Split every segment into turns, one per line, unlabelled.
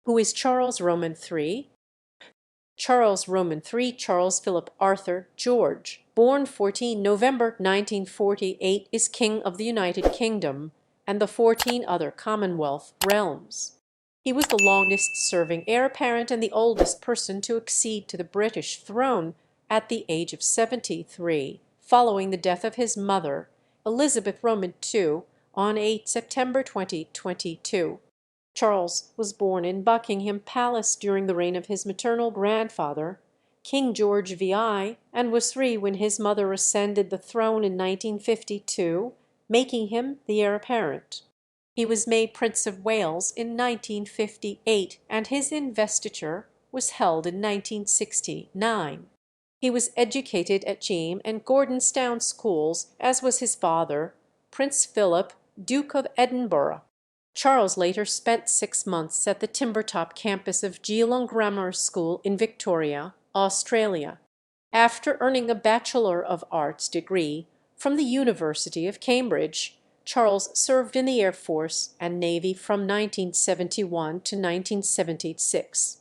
Who is Charles Roman III? Charles Roman III, Charles Philip Arthur George, born 14 November 1948, is King of the United Kingdom and the 14 other Commonwealth realms. He was the longest-serving heir apparent and the oldest person to accede to the British throne at the age of 73, following the death of his mother, Elizabeth Roman II, on 8 September 2022. Charles was born in Buckingham Palace during the reign of his maternal grandfather, King George VI, and was 3 when his mother ascended the throne in 1952, making him the heir apparent. He was made Prince of Wales in 1958, and his investiture was held in 1969. He was educated at Cheam and Gordonstoun schools, as was his father, Prince Philip, Duke of Edinburgh. Charles later spent 6 months at the Timbertop campus of Geelong Grammar School in Victoria, Australia, after earning a Bachelor of Arts degree from the University of Cambridge. Charles served in the Air Force and Navy from 1971 to 1976.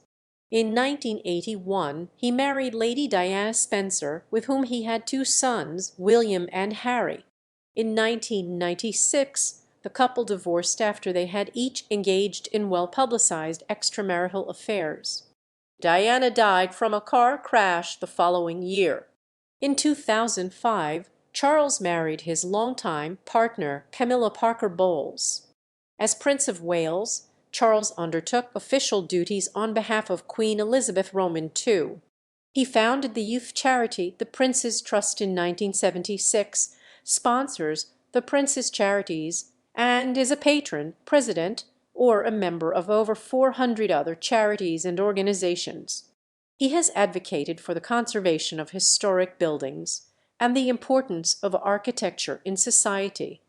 In 1981 he married Lady Diana Spencer, with whom he had 2 sons, William and Harry. In 1996 the couple divorced after they had each engaged in well-publicized extramarital affairs. Diana died from a car crash the following year. In 2005, Charles married his longtime partner Camilla Parker Bowles. As Prince of Wales, Charles undertook official duties on behalf of Queen Elizabeth Roman II. He founded the youth charity The Prince's Trust in 1976, sponsors the Prince's Charities, and is a patron, president, or a member of over 400 other charities and organizations. He has advocated for the conservation of historic buildings and the importance of architecture in society.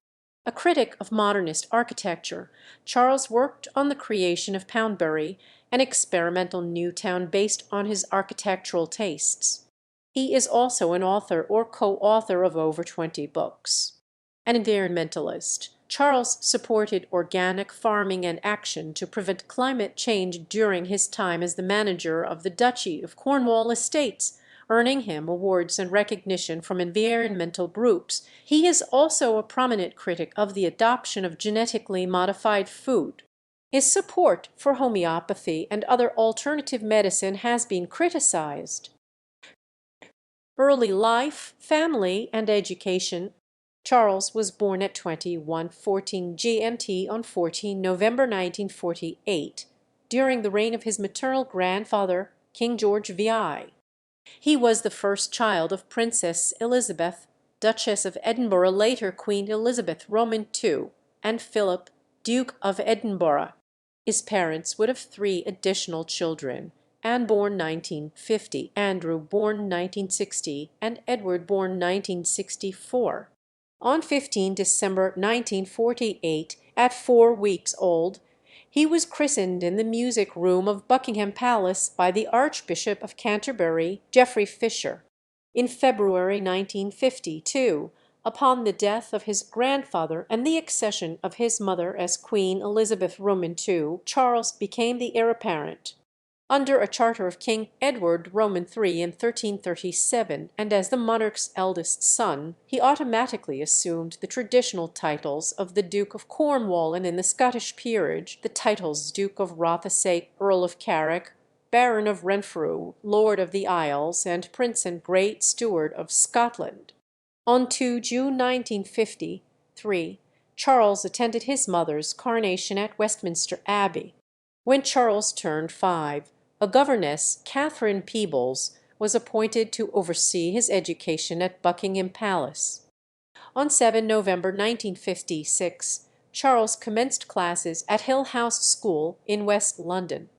A critic of modernist architecture, Charles worked on the creation of Poundbury, an experimental new town based on his architectural tastes. He is also an author or co-author of over 20 books. An environmentalist, Charles supported organic farming and action to prevent climate change during his time as the manager of the Duchy of Cornwall estates, earning him awards and recognition from environmental groups. He is also a prominent critic of the adoption of genetically modified food. His support for homeopathy and other alternative medicine has been criticized. Early life, family, and education. Charles was born at 21:14 GMT on 14 November 1948, during the reign of his maternal grandfather, King George VI. He was the first child of Princess Elizabeth, Duchess of Edinburgh, later Queen Elizabeth Roman II, and Philip, Duke of Edinburgh. His parents would have 3 additional children: Anne born 1950, Andrew born 1960, and Edward born 1964. On 15 December 1948, at 4 weeks old, he was christened in the music room of Buckingham Palace by the Archbishop of Canterbury, Geoffrey Fisher. In February 1952, upon the death of his grandfather and the accession of his mother as Queen Elizabeth Roman II, Charles became the heir apparent. Under a charter of King Edward Roman III in 1337, and as the monarch's eldest son, he automatically assumed the traditional titles of the Duke of Cornwall, and in the Scottish peerage the titles Duke of Rothesay, Earl of Carrick, Baron of Renfrew, Lord of the Isles, and Prince and Great Steward of Scotland. On 2 June 1953, Charles attended his mother's coronation at Westminster Abbey. When Charles turned 5, a governess, Catherine Peebles, was appointed to oversee his education at Buckingham Palace. On 7 November 1956, Charles commenced classes at Hill House School in West London.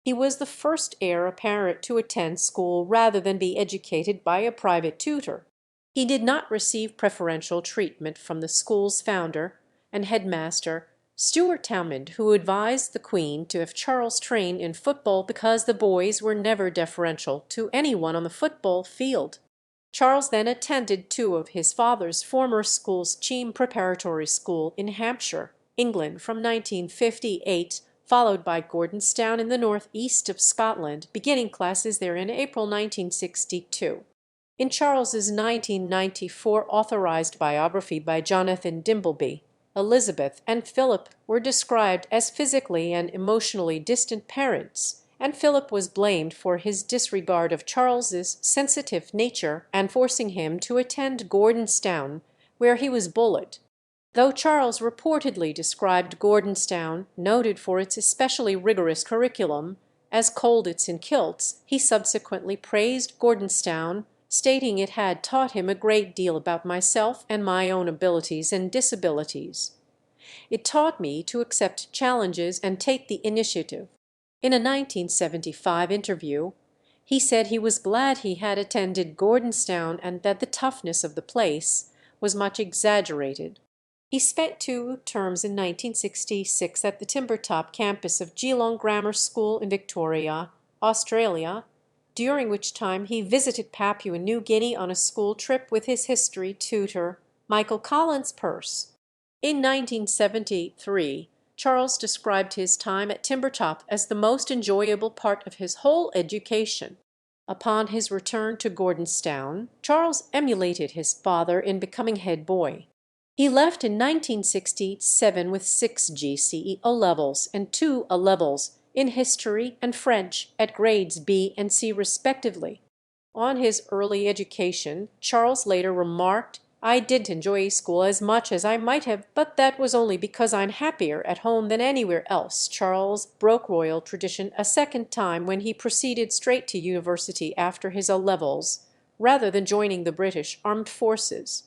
He was the first heir apparent to attend school rather than be educated by a private tutor. He did not receive preferential treatment from the school's founder and headmaster, Stuart Townend, who advised the Queen to have Charles train in football because the boys were never deferential to anyone on the football field. Charles then attended 2 of his father's former schools, Cheam Preparatory School in Hampshire, England, from 1958 followed by Gordonstown in the northeast of Scotland, beginning classes there in April 1962. In Charles's 1994 authorized biography by Jonathan Dimbleby, Elizabeth and Philip were described as physically and emotionally distant parents, and Philip was blamed for his disregard of Charles's sensitive nature and forcing him to attend Gordonstown, where he was bullied. Though Charles reportedly described Gordonstown, noted for its especially rigorous curriculum, as Colditz in kilts, he subsequently praised Gordonstown, stating it had taught him a great deal about myself and my own abilities and disabilities. It taught me to accept challenges and take the initiative. In a 1975 interview, he said he was glad he had attended Gordonstown and that the toughness of the place was much exaggerated. He spent 2 terms in 1966 at the Timbertop campus of Geelong Grammar School in Victoria, Australia, during which time he visited Papua New Guinea on a school trip with his history tutor, Michael Collins Peirce. In 1973, Charles described his time at Timbertop as the most enjoyable part of his whole education. Upon his return to Gordonstown, Charles emulated his father in becoming head boy. He left in 1967 with 6 GCE O-levels and 2 A-levels in history and French at grades B and C respectively. On his early education, Charles later remarked, "I didn't enjoy school as much as I might have, but that was only because I'm happier at home than anywhere else." Charles broke royal tradition a second time when he proceeded straight to university after his O-levels, rather than joining the British Armed Forces.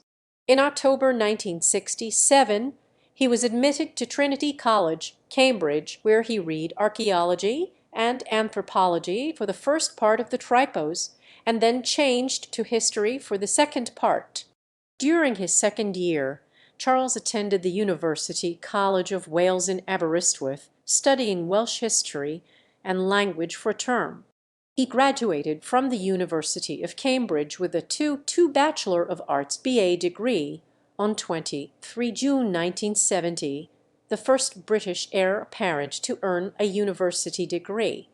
In October 1967, he was admitted to Trinity College, Cambridge, where he read archaeology and anthropology for the first part of the Tripos, and then changed to history for the second part. During his second year, Charles attended the University College of Wales in Aberystwyth, studying Welsh history and language for a term. He graduated from the University of Cambridge with a 2:2 Bachelor of Arts BA degree on 23 June 1970, the first British heir apparent to earn a university degree.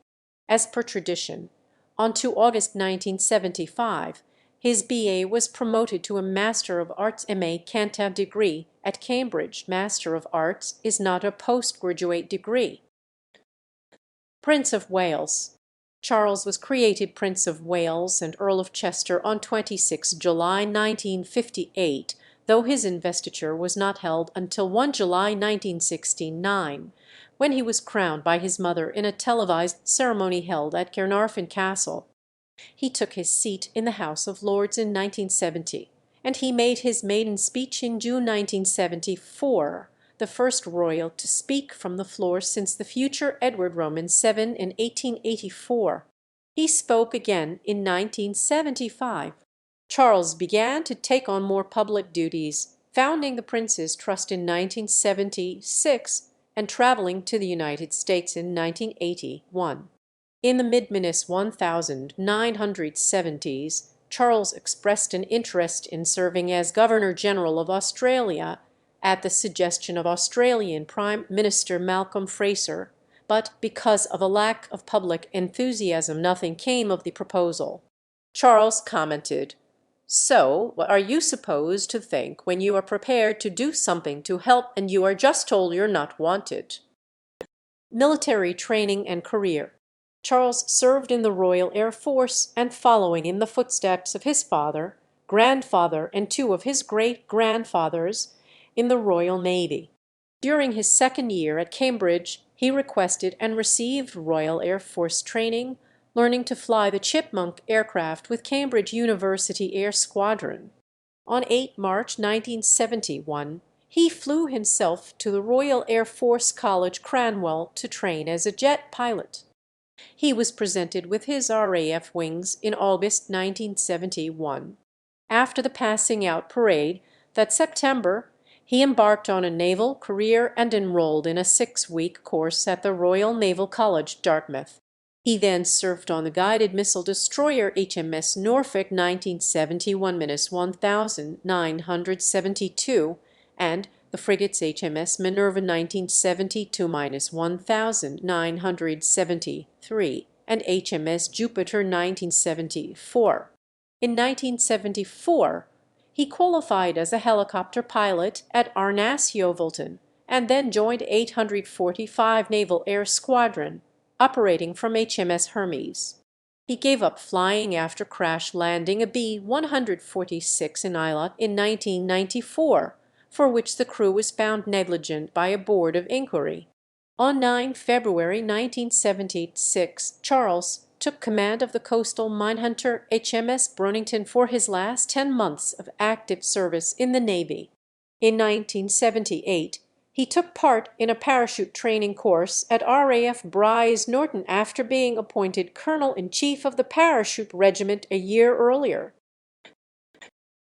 As per tradition, on 2 August 1975, his BA was promoted to a Master of Arts MA Cantab degree at Cambridge. Master of Arts is not a postgraduate degree. Prince of Wales. Charles was created Prince of Wales and Earl of Chester on 26 July 1958, though his investiture was not held until 1 July 1969, when he was crowned by his mother in a televised ceremony held at Caernarfon Castle. He took his seat in the House of Lords in 1970, and he made his maiden speech in June 1974, the first royal to speak from the floor since the future Edward Roman VII in 1884. He spoke again in 1975. Charles began to take on more public duties, founding the Prince's Trust in 1976 and traveling to the United States in 1981. In the mid-Minis 1970s, Charles expressed an interest in serving as Governor-General of Australia at the suggestion of Australian Prime Minister Malcolm Fraser, but because of a lack of public enthusiasm nothing came of the proposal. Charles commented, "So, what are you supposed to think when you are prepared to do something to help and you are just told you're not wanted?" Military training and career. Charles served in the Royal Air Force and following in the footsteps of his father, grandfather, and 2 of his great-grandfathers in the Royal Navy. During his second year at Cambridge, he requested and received Royal Air Force training, learning to fly the Chipmunk aircraft with Cambridge University Air Squadron. On 8 March 1971, he flew himself to the Royal Air Force College Cranwell to train as a jet pilot. He was presented with his RAF wings in August 1971. After the passing out parade that September, he embarked on a naval career and enrolled in a 6-week course at the Royal Naval College, Dartmouth. He then served on the guided missile destroyer HMS Norfolk 1971-1972 and the the frigates HMS Minerva 1972-1973 and HMS Jupiter 1974. In 1974, he qualified as a helicopter pilot at Arnas-Yeovilton and then joined 845 Naval Air Squadron, operating from HMS Hermes. He gave up flying after crash landing a B-146 in Eilat in 1994, for which the crew was found negligent by a board of inquiry. On 9 February 1976, Charles took command of the coastal minehunter HMS Bronington for his last 10 months of active service in the Navy. In 1978, he took part in a parachute training course at RAF Brize Norton after being appointed Colonel-in-Chief of the Parachute Regiment a year earlier.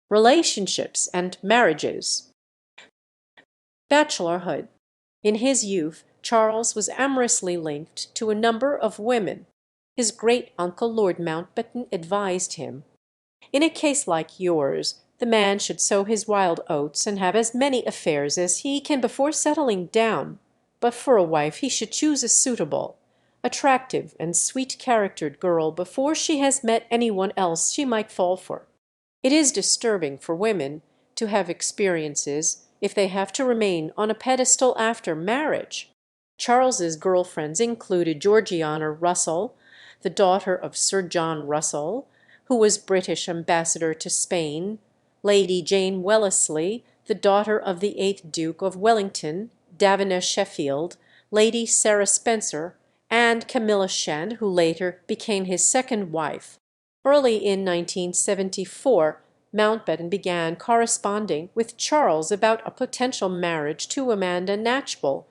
Relationships and marriages. Bachelorhood. In his youth, Charles was amorously linked to a number of women. His great-uncle Lord Mountbatten advised him, "In a case like yours, the man should sow his wild oats and have as many affairs as he can before settling down, but for a wife he should choose a suitable, attractive and sweet-charactered girl before she has met any one else she might fall for. It is disturbing for women to have experiences if they have to remain on a pedestal after marriage." Charles's girlfriends included Georgiana Russell, the daughter of Sir John Russell, who was British ambassador to Spain, Lady Jane Wellesley, the daughter of the 8th Duke of Wellington, Davina Sheffield, Lady Sarah Spencer, and Camilla Shan, who later became his second wife. Early in 1974, Mountbatten began corresponding with Charles about a potential marriage to Amanda Knatchbull,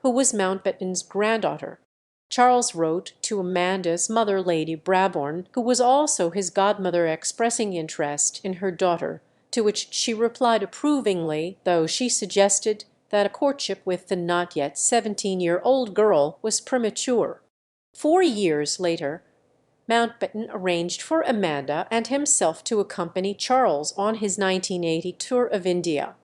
who was Mountbatten's granddaughter. Charles wrote to Amanda's mother, Lady Brabourne, who was also his godmother, expressing interest in her daughter, to which she replied approvingly, though she suggested that a courtship with the not yet 17-year-old girl was premature. 4 years later, Mountbatten arranged for Amanda and himself to accompany Charles on his 1980 tour of India.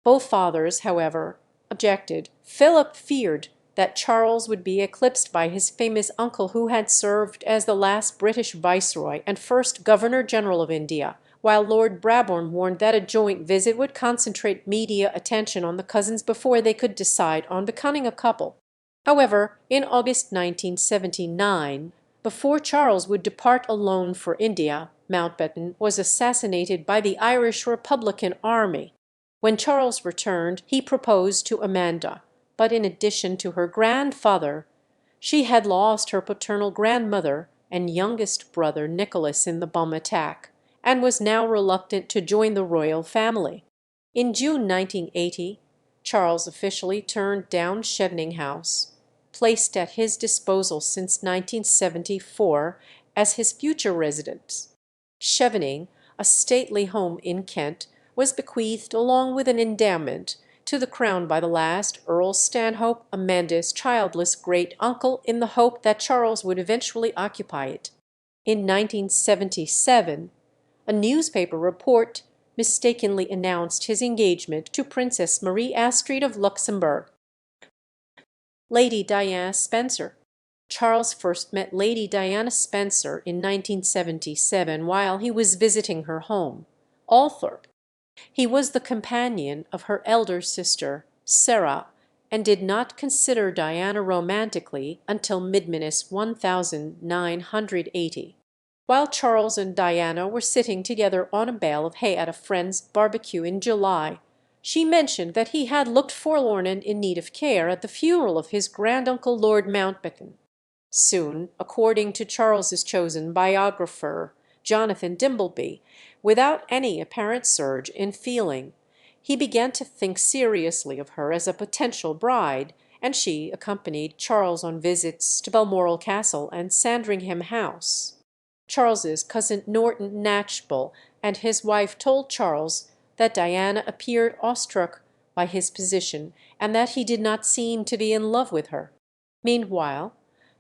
Both fathers, however, objected. Philip feared that Charles would be eclipsed by his famous uncle, who had served as the last British viceroy and first Governor-General of India, while Lord Brabourne warned that a joint visit would concentrate media attention on the cousins before they could decide on becoming a couple. However, in August 1979, before Charles would depart alone for India, Mountbatten was assassinated by the Irish Republican Army. When Charles returned, he proposed to Amanda, but in addition to her grandfather, she had lost her paternal grandmother and youngest brother Nicholas in the bomb attack, and was now reluctant to join the royal family. In June 1980, Charles officially turned down Chevening House, placed at his disposal since 1974 as his future residence. Chevening, a stately home in Kent, was bequeathed along with an endowment to the crown by the last Earl Stanhope, Amanda's childless great-uncle, in the hope that Charles would eventually occupy it. In 1977, a newspaper report mistakenly announced his engagement to Princess Marie Astrid of Luxembourg. Lady Diana Spencer. Charles first met Lady Diana Spencer in 1977 while he was visiting her home, Althorpe. He was the companion of her elder sister, Sarah, and did not consider Diana romantically until Midminus 1980. While Charles and Diana were sitting together on a bale of hay at a friend's barbecue in July, she mentioned that he had looked forlorn and in need of care at the funeral of his granduncle Lord Mountbatten. Soon, according to Charles's chosen biographer, Jonathan Dimbleby, without any apparent surge in feeling, he began to think seriously of her as a potential bride, and she accompanied Charles on visits to Balmoral Castle and Sandringham House. Charles's cousin Norton Knatchbull and his wife told Charles that Diana appeared awestruck by his position and that he did not seem to be in love with her. Meanwhile,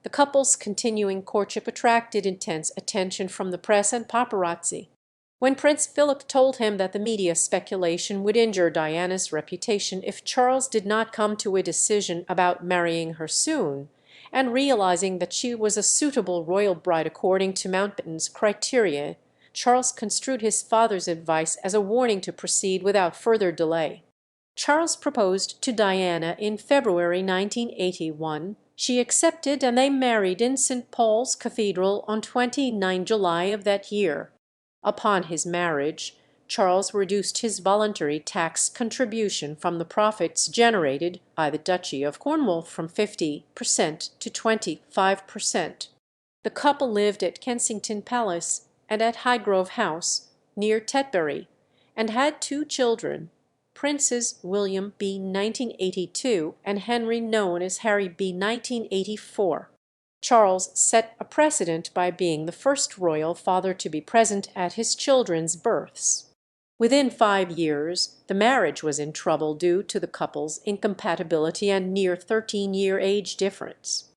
the couple's continuing courtship attracted intense attention from the press and paparazzi. When Prince Philip told him that the media speculation would injure Diana's reputation if Charles did not come to a decision about marrying her soon, and realizing that she was a suitable royal bride according to Mountbatten's criteria, Charles construed his father's advice as a warning to proceed without further delay. Charles proposed to Diana in February 1981. She accepted, and they married in St. Paul's Cathedral on 29 July of that year. Upon his marriage, Charles reduced his voluntary tax contribution from the profits generated by the Duchy of Cornwall from 50% to 25%. The couple lived at Kensington Palace and at Highgrove House, near Tetbury, and had two children, Princes William B. 1982 and Henry, known as Harry B. 1984. Charles set a precedent by being the first royal father to be present at his children's births. Within 5 years the marriage was in trouble due to the couple's incompatibility and near 13-year age difference.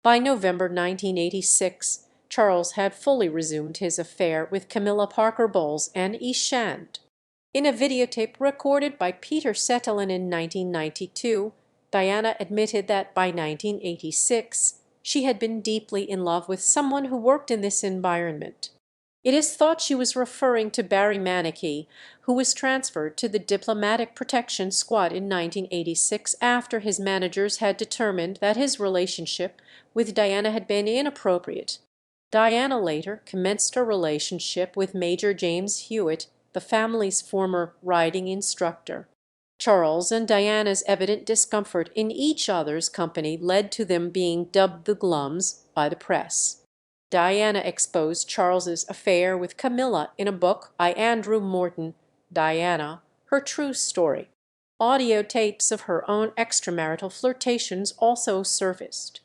By November 1986 Charles had fully resumed his affair with Camilla Parker Bowles and East Shand. In a videotape recorded by Peter Settelin in 1992, Diana admitted that by 1986 she had been deeply in love with someone who worked in this environment. It is thought she was referring to Barry Manicky, who was transferred to the Diplomatic Protection Squad in 1986 after his managers had determined that his relationship with Diana had been inappropriate. Diana later commenced a relationship with Major James Hewitt, the family's former riding instructor. Charles and Diana's evident discomfort in each other's company led to them being dubbed the Glums by the press. Diana exposed Charles's affair with Camilla in a book by Andrew Morton, Diana, Her True Story. Audio tapes of her own extramarital flirtations also surfaced.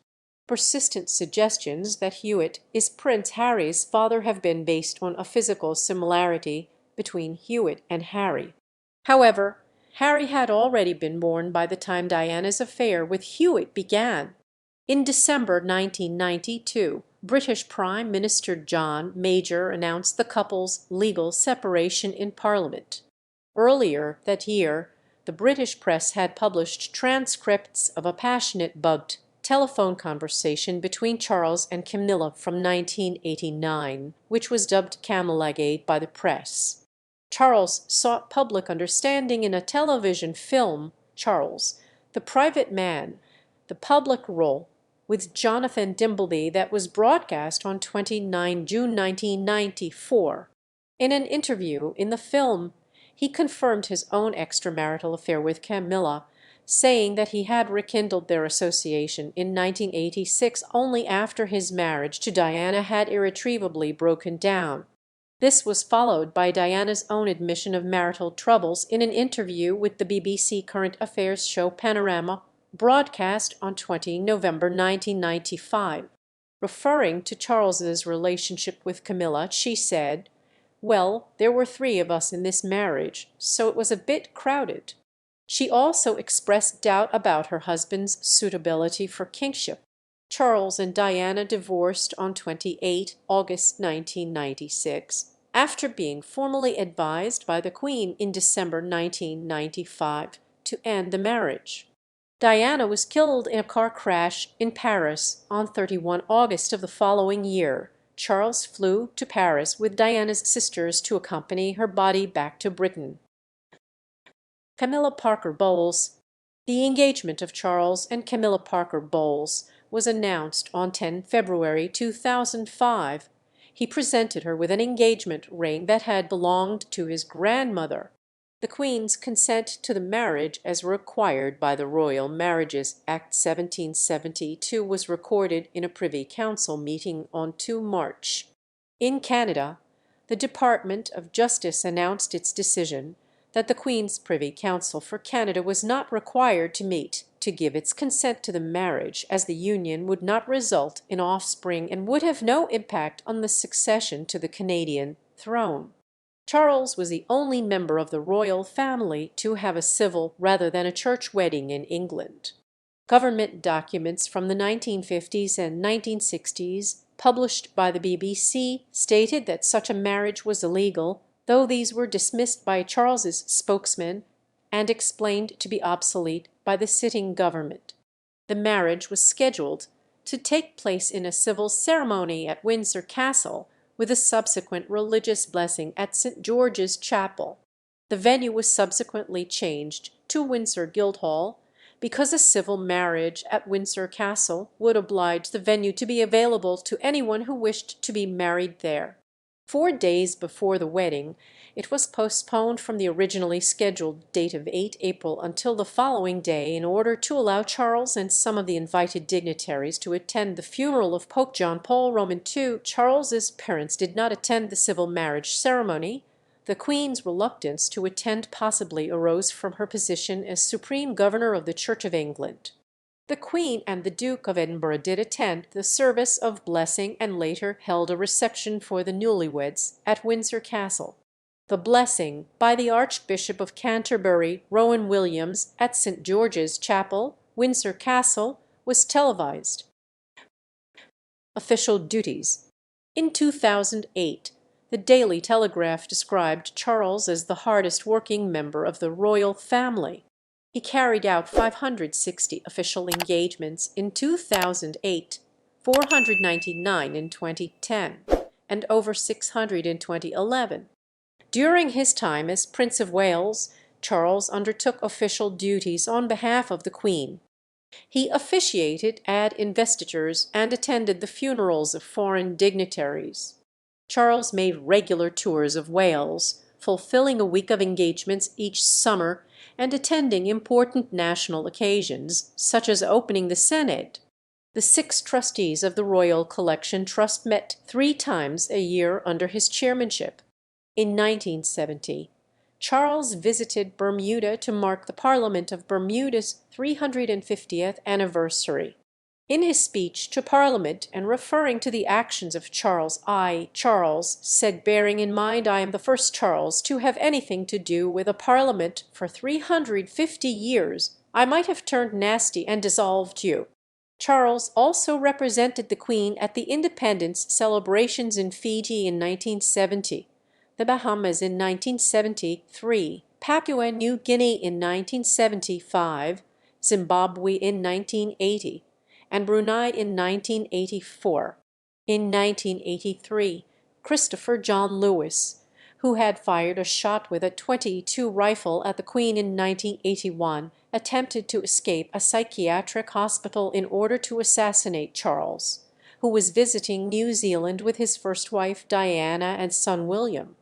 Persistent suggestions that Hewitt is Prince Harry's father have been based on a physical similarity between Hewitt and Harry. However, Harry had already been born by the time Diana's affair with Hewitt began. In December 1992, British Prime Minister John Major announced the couple's legal separation in Parliament. Earlier that year, the British press had published transcripts of a passionate bugged telephone conversation between Charles and Camilla from 1989, which was dubbed Camillagate by the press. Charles sought public understanding in a television film, Charles, the Private Man, the Public Role, with Jonathan Dimbleby, that was broadcast on 29 June 1994. In an interview in the film, he confirmed his own extramarital affair with Camilla, saying that he had rekindled their association in 1986 only after his marriage to Diana had irretrievably broken down. This was followed by Diana's own admission of marital troubles in an interview with the BBC current affairs show Panorama, broadcast on 20 November 1995. Referring to Charles's relationship with Camilla, she said, "Well, there were 3 of us in this marriage, so it was a bit crowded." She also expressed doubt about her husband's suitability for kingship. Charles and Diana divorced on 28 August 1996, after being formally advised by the Queen in December 1995 to end the marriage. Diana was killed in a car crash in Paris on 31 August of the following year. Charles flew to Paris with Diana's sisters to accompany her body back to Britain. Camilla Parker Bowles. The engagement of Charles and Camilla Parker Bowles was announced on 10 February 2005. He presented her with an engagement ring that had belonged to his grandmother. The Queen's consent to the marriage, as required by the Royal Marriages Act 1772, was recorded in a Privy Council meeting on 2 March. In Canada, the Department of Justice announced its decision that the Queen's Privy Council for Canada was not required to meet to give its consent to the marriage, as the union would not result in offspring and would have no impact on the succession to the Canadian throne. Charles was the only member of the royal family to have a civil rather than a church wedding in England. Government documents from the 1950s and 1960s, published by the BBC, stated that such a marriage was illegal, though these were dismissed by Charles's spokesman and explained to be obsolete by the sitting government. The marriage was scheduled to take place in a civil ceremony at Windsor Castle, with a subsequent religious blessing at St. George's Chapel. The venue was subsequently changed to Windsor Guildhall, because a civil marriage at Windsor Castle would oblige the venue to be available to anyone who wished to be married there. 4 days before the wedding it was postponed from the originally scheduled date of 8 April until the following day, in order to allow Charles and some of the invited dignitaries to attend the funeral of Pope John Paul Roman II. Charles's parents did not attend the civil marriage ceremony. The Queen's reluctance to attend possibly arose from her position as Supreme Governor of the Church of England. The Queen and the Duke of Edinburgh did attend the service of blessing, and later held a reception for the newlyweds at Windsor Castle. The blessing by the Archbishop of Canterbury, Rowan Williams, at St. George's Chapel, Windsor Castle, was televised. Official duties. In 2008, the Daily Telegraph described Charles as the hardest working member of the royal family. He carried out 560 official engagements in 2008, 499 in 2010, and over 600 in 2011. During his time as Prince of Wales, Charles undertook official duties on behalf of the Queen. He officiated at investitures and attended the funerals of foreign dignitaries. Charles made regular tours of Wales, fulfilling a week of engagements each summer and attending important national occasions, such as opening the Senedd. The 6 trustees of the Royal Collection Trust met 3 times a year under his chairmanship. In 1970, Charles visited Bermuda to mark the Parliament of Bermuda's 350th anniversary. In his speech to Parliament, and referring to the actions of Charles said, bearing in mind I am the first Charles to have anything to do with a Parliament for 350 years, I might have turned nasty and dissolved you. Charles also represented the Queen at the independence celebrations in Fiji in 1970, the Bahamas in 1973, Papua New Guinea in 1975, Zimbabwe in 1980, and Brunei in 1984. In 1983, Christopher John Lewis, who had fired a shot with a .22 rifle at the Queen in 1981, attempted to escape a psychiatric hospital in order to assassinate Charles, who was visiting New Zealand with his first wife Diana and son William.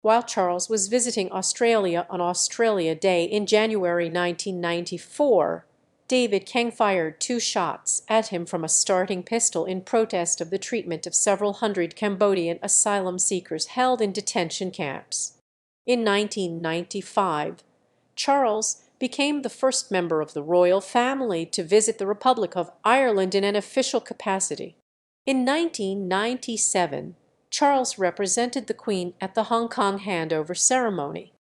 While Charles was visiting Australia on Australia Day in January 1994, David Keng fired 2 shots at him from a starting pistol in protest of the treatment of several hundred Cambodian asylum seekers held in detention camps. In 1995, Charles became the first member of the royal family to visit the Republic of Ireland in an official capacity. In 1997, Charles represented the Queen at the Hong Kong handover ceremony.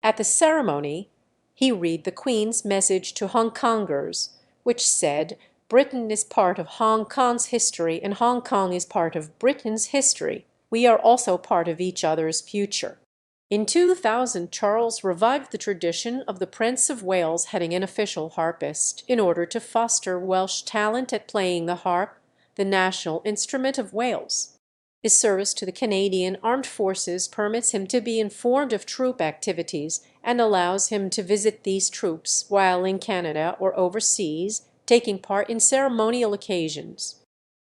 At the ceremony, he read the Queen's message to Hong Kongers, which said, "Britain is part of Hong Kong's history and Hong Kong is part of Britain's history. We are also part of each other's future." In 2000, Charles revived the tradition of the Prince of Wales having an official harpist, in order to foster Welsh talent at playing the harp, the national instrument of Wales. His service to the Canadian Armed Forces permits him to be informed of troop activities and allows him to visit these troops while in Canada or overseas, taking part in ceremonial occasions.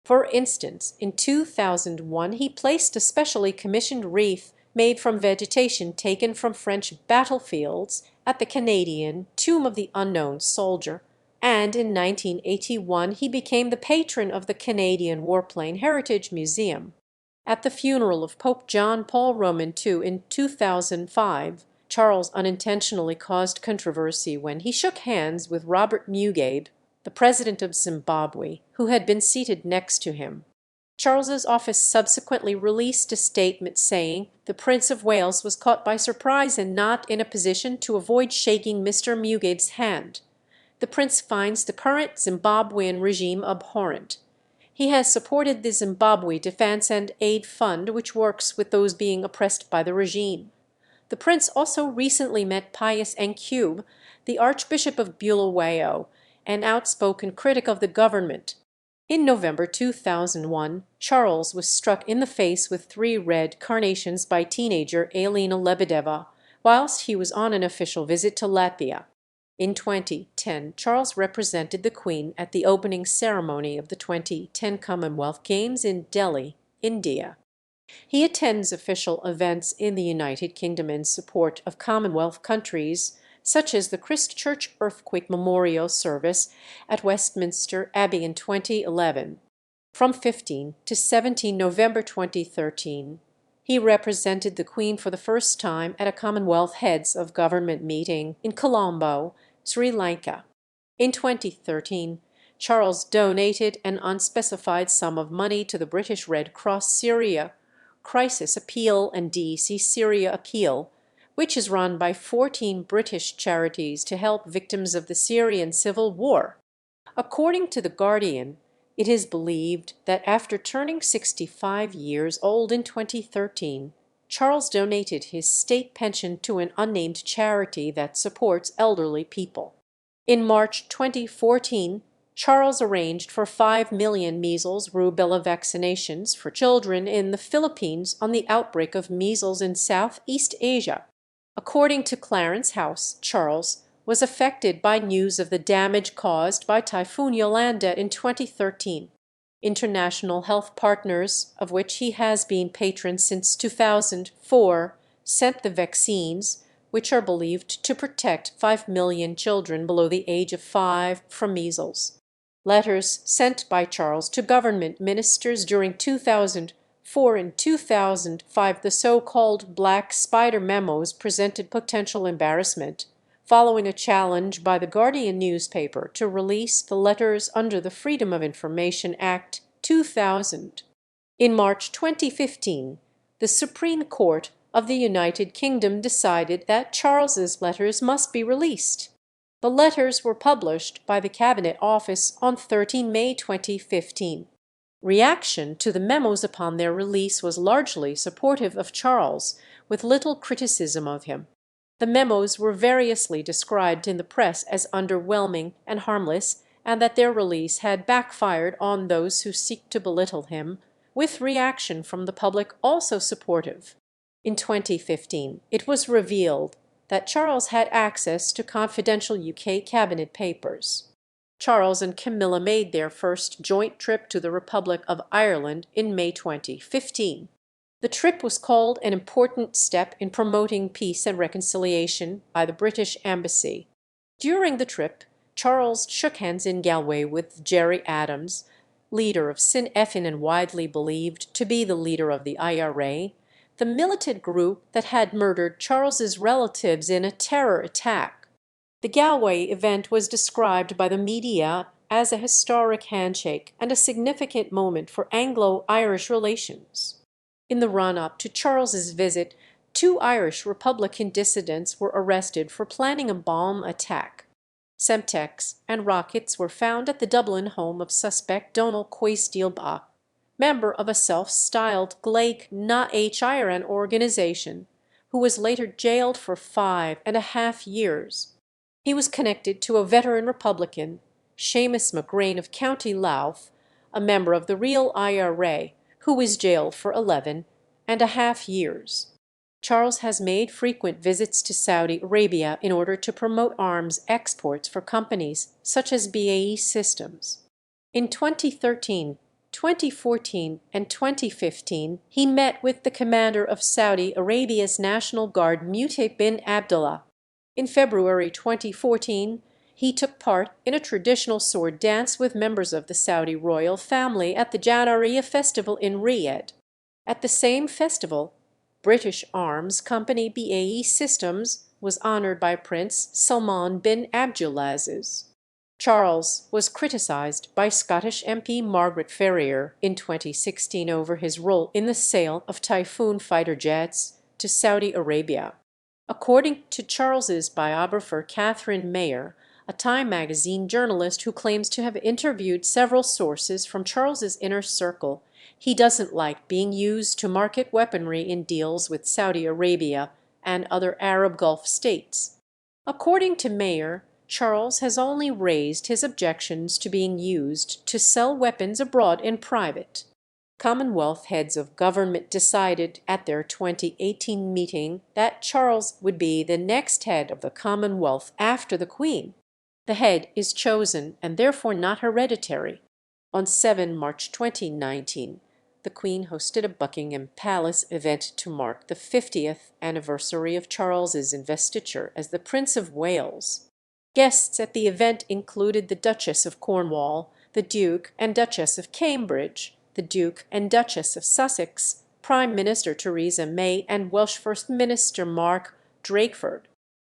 For instance, in 2001 he placed a specially commissioned wreath made from vegetation taken from French battlefields at the Canadian Tomb of the Unknown Soldier, and in 1981 he became the patron of the Canadian Warplane Heritage Museum. At the funeral of Pope John Paul Roman II in 2005, Charles unintentionally caused controversy when he shook hands with Robert Mugabe, the president of Zimbabwe, who had been seated next to him. Charles's office subsequently released a statement saying the Prince of Wales was caught by surprise and not in a position to avoid shaking Mr. Mugabe's hand. The prince finds the current Zimbabwean regime abhorrent. He has supported the Zimbabwe Defense and Aid Fund, which works with those being oppressed by the regime. The prince also recently met Pius Encube, the Archbishop of Bulawayo, an outspoken critic of the government. In November 2001, Charles was struck in the face with 3 red carnations by teenager Alina Lebedeva whilst he was on an official visit to Latvia. In 2010, Charles represented the Queen at the opening ceremony of the 2010 Commonwealth Games in Delhi, India. He attends official events in the United Kingdom in support of Commonwealth countries, such as the Christchurch Earthquake Memorial Service at Westminster Abbey in 2011. From 15 to 17 November 2013, he represented the Queen for the first time at a Commonwealth Heads of Government meeting in Colombo, Sri Lanka. In 2013, Charles donated an unspecified sum of money to the British Red Cross Syria Crisis Appeal and DEC Syria Appeal, which is run by 14 British charities to help victims of the Syrian civil war. According to The Guardian, it is believed that after turning 65 years old in 2013, Charles donated his state pension to an unnamed charity that supports elderly people. In March 2014, Charles arranged for 5 million measles rubella vaccinations for children in the Philippines on the outbreak of measles in Southeast Asia. According to Clarence House, Charles was affected by news of the damage caused by Typhoon Yolanda in 2013. International Health Partners, of which he has been patron since 2004, sent the vaccines, which are believed to protect 5 million children below the age of 5 from measles. Letters sent by Charles to government ministers during 2004 and 2005, the so-called Black Spider memos, presented potential embarrassment, following a challenge by the Guardian newspaper to release the letters under the Freedom of Information Act 2000. In March 2015, the Supreme Court of the United Kingdom decided that Charles's letters must be released. The letters were published by the Cabinet Office on 13 May 2015. Reaction to the memos upon their release was largely supportive of Charles, with little criticism of him. The memos were variously described in the press as underwhelming and harmless, and that their release had backfired on those who seek to belittle him, with reaction from the public also supportive. In 2015, it was revealed that Charles had access to confidential UK cabinet papers. Charles and Camilla made their first joint trip to the Republic of Ireland in May 2015. The trip was called an important step in promoting peace and reconciliation by the British Embassy. During the trip, Charles shook hands in Galway with Gerry Adams, leader of Sinn Féin and widely believed to be the leader of the IRA, the militant group that had murdered Charles's relatives in a terror attack. The Galway event was described by the media as a historic handshake and a significant moment for Anglo-Irish relations. In the run-up to Charles's visit, 2 Irish Republican dissidents were arrested for planning a bomb attack. Semtex and rockets were found at the Dublin home of suspect Donal Quaid-Steelbach, member of a self-styled Glaig na Éireann organization, who was later jailed for 5.5 years. He was connected to a veteran Republican, Seamus McGrain of County Louth, a member of the real IRA, who was jailed for 11.5 years. Charles has made frequent visits to Saudi Arabia in order to promote arms exports for companies such as BAE Systems. In 2013, 2014, and 2015, he met with the commander of Saudi Arabia's National Guard, Mutay bin Abdullah. In February 2014, he took part in a traditional sword dance with members of the Saudi royal family at the Janariya festival in Riyadh. At the same festival, British arms company BAE Systems was honored by Prince Salman bin Abdulaziz. Charles was criticised by Scottish MP Margaret Ferrier in 2016 over his role in the sale of Typhoon fighter jets to Saudi Arabia. According to Charles's biographer Catherine Mayer, a Time magazine journalist who claims to have interviewed several sources from Charles's inner circle, he doesn't like being used to market weaponry in deals with Saudi Arabia and other Arab Gulf states. According to Mayer, Charles has only raised his objections to being used to sell weapons abroad in private. Commonwealth heads of government decided at their 2018 meeting that Charles would be the next head of the Commonwealth after the Queen. The head is chosen and therefore not hereditary. On 7 March 2019, the Queen hosted a Buckingham Palace event to mark the 50th anniversary of Charles's investiture as the Prince of Wales. Guests at the event included the Duchess of Cornwall, the Duke and Duchess of Cambridge, the Duke and Duchess of Sussex, Prime Minister Theresa May, and Welsh First Minister Mark Drakeford.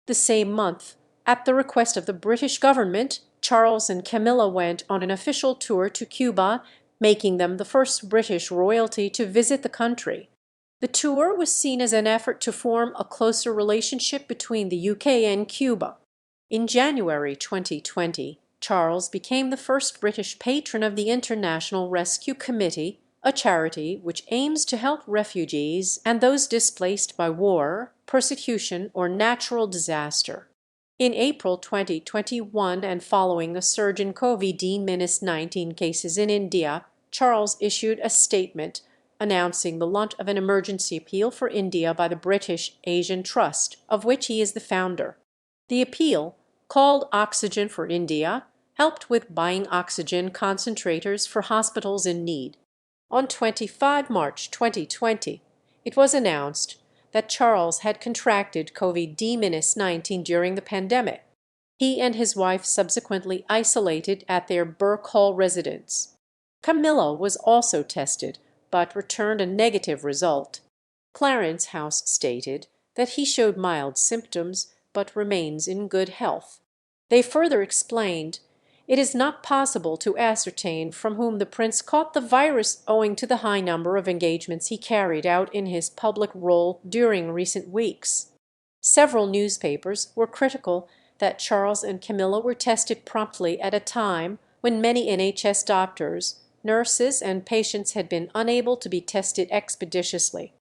The same month, at the request of the British government, Charles and Camilla went on an official tour to Cuba, making them the first British royalty to visit the country. The tour was seen as an effort to form a closer relationship between the UK and Cuba. In January 2020, Charles became the first British patron of the International Rescue Committee, a charity which aims to help refugees and those displaced by war, persecution, or natural disaster. In April 2021, and following a surge in COVID-19 cases in India, Charles issued a statement announcing the launch of an emergency appeal for India by the British Asian Trust, of which he is the founder. The appeal, called Oxygen for India, helped with buying oxygen concentrators for hospitals in need. On 25 March 2020, it was announced that Charles had contracted COVID-19 during the pandemic. He and his wife subsequently isolated at their Birk Hall residence. Camilla was also tested, but returned a negative result. Clarence House stated that he showed mild symptoms, but remains in good health. They further explained, "It is not possible to ascertain from whom the prince caught the virus owing to the high number of engagements he carried out in his public role during recent weeks." Several newspapers were critical that Charles and Camilla were tested promptly at a time when many NHS doctors, nurses, and patients had been unable to be tested expeditiously.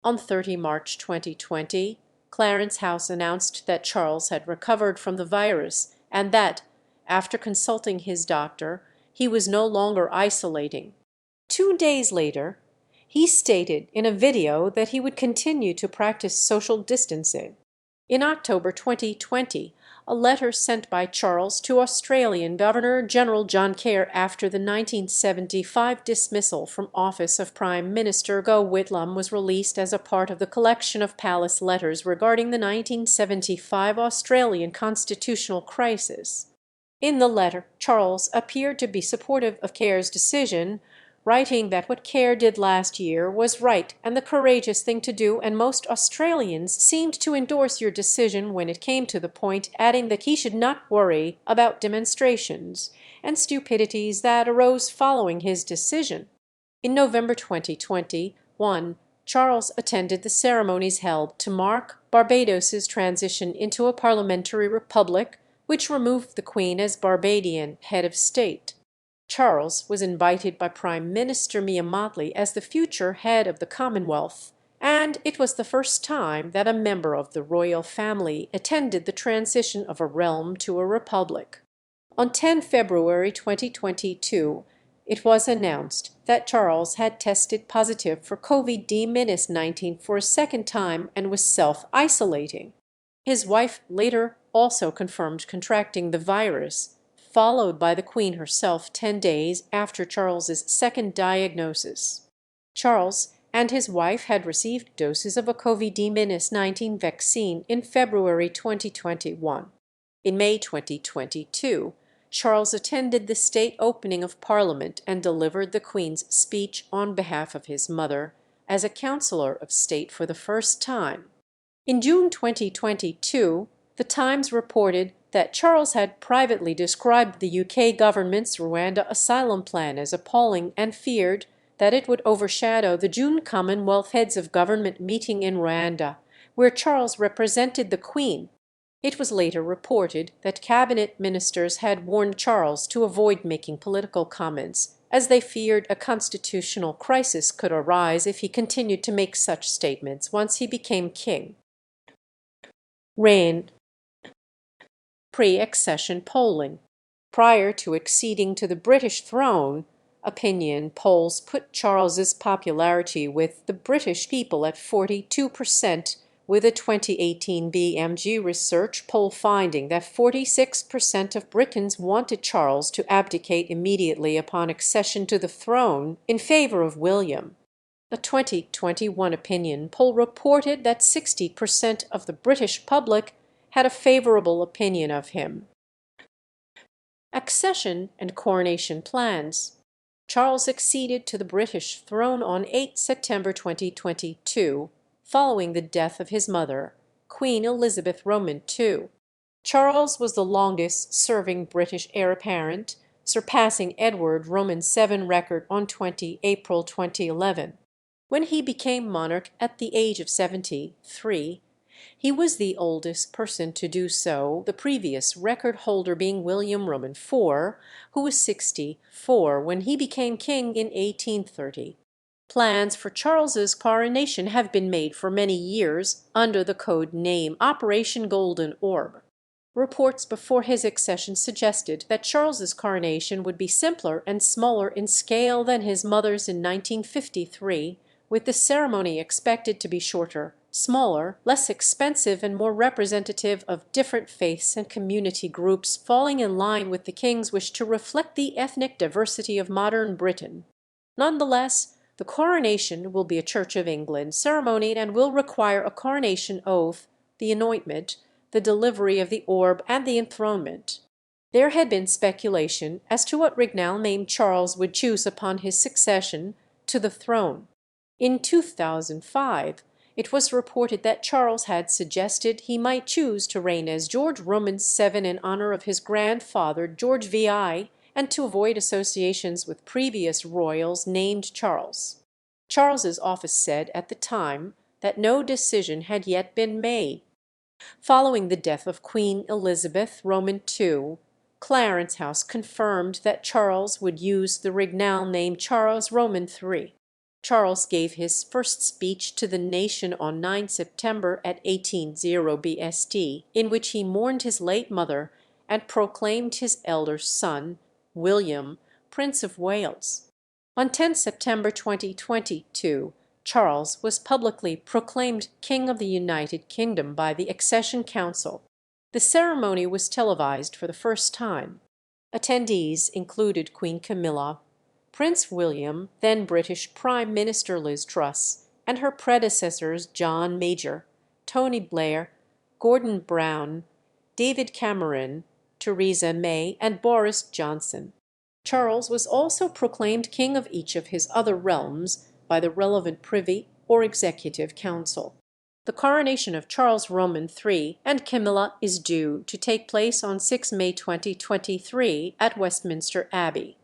On 30 March 2020, Clarence House announced that Charles had recovered from the virus and that, after consulting his doctor, he was no longer isolating. 2 days later, he stated in a video that he would continue to practice social distancing. In October 2020, a letter sent by Charles to Australian Governor-General John Kerr after the 1975 dismissal from office of Prime Minister Gough Whitlam was released as a part of the collection of palace letters regarding the 1975 Australian constitutional crisis. In the letter, Charles appeared to be supportive of Kerr's decision, writing that what Kerr did last year was right and the courageous thing to do, and most Australians seemed to endorse your decision when it came to the point, adding that he should not worry about demonstrations and stupidities that arose following his decision. In November 2021, Charles attended the ceremonies held to mark Barbados's transition into a parliamentary republic, which removed the Queen as Barbadian head of state. Charles was invited by Prime Minister Mia Mottley as the future head of the Commonwealth, and it was the first time that a member of the royal family attended the transition of a realm to a republic. On 10 February 2022, it was announced that Charles had tested positive for COVID-19 for a second time and was self-isolating. His wife later also confirmed contracting the virus, followed by the Queen herself 10 days after Charles's second diagnosis. Charles and his wife had received doses of a COVID-19 vaccine in February 2021. In May 2022, Charles attended the state opening of Parliament and delivered the Queen's speech on behalf of his mother as a Councillor of State for the first time. In June 2022, The Times reported that Charles had privately described the UK government's Rwanda asylum plan as appalling and feared that it would overshadow the June Commonwealth Heads of Government meeting in Rwanda, where Charles represented the Queen. It was later reported that cabinet ministers had warned Charles to avoid making political comments, as they feared a constitutional crisis could arise if he continued to make such statements once he became king. Reign. Pre-accession polling. Prior to acceding to the British throne, opinion polls put Charles's popularity with the British people at 42%, with a 2018 BMG research poll finding that 46% of Britons wanted Charles to abdicate immediately upon accession to the throne in favor of William. A 2021 opinion poll reported that 60% of the British public had a favorable opinion of him. Accession and coronation plans. Charles acceded to the British throne on 8 September 2022, following the death of his mother, Queen Elizabeth Roman II. Charles was the longest-serving British heir apparent, surpassing Edward Roman VII record on 20 April 2011. When he became monarch at the age of 73, he was the oldest person to do so, the previous record holder being William Roman IV, who was 64 when he became king in 1830. Plans for Charles's coronation have been made for many years under the code name Operation Golden Orb. Reports before his accession suggested that Charles's coronation would be simpler and smaller in scale than his mother's in 1953, with the ceremony expected to be shorter, smaller, less expensive, and more representative of different faiths and community groups, falling in line with the king's wish to reflect the ethnic diversity of modern Britain. Nonetheless, the coronation will be a Church of England ceremony and will require a coronation oath, the anointment, the delivery of the orb, and the enthronement. There had been speculation as to what regnal name Charles would choose upon his succession to the throne. In 2005, it was reported that Charles had suggested he might choose to reign as George Roman VII in honor of his grandfather George VI and to avoid associations with previous royals named Charles. Charles's office said at the time that no decision had yet been made. Following the death of Queen Elizabeth Roman II, Clarence House confirmed that Charles would use the regnal name Charles Roman III. Charles gave his first speech to the nation on 9 September at 18:00 BST, in which he mourned his late mother and proclaimed his elder son, William, Prince of Wales. On 10 September 2022, Charles was publicly proclaimed King of the United Kingdom by the Accession Council. The ceremony was televised for the first time. Attendees included Queen Camilla, Prince William, then British Prime Minister Liz Truss, and her predecessors John Major, Tony Blair, Gordon Brown, David Cameron, Theresa May, and Boris Johnson. Charles was also proclaimed king of each of his other realms by the relevant Privy or Executive Council. The coronation of Charles Roman III and Camilla is due to take place on 6 May 2023 at Westminster Abbey.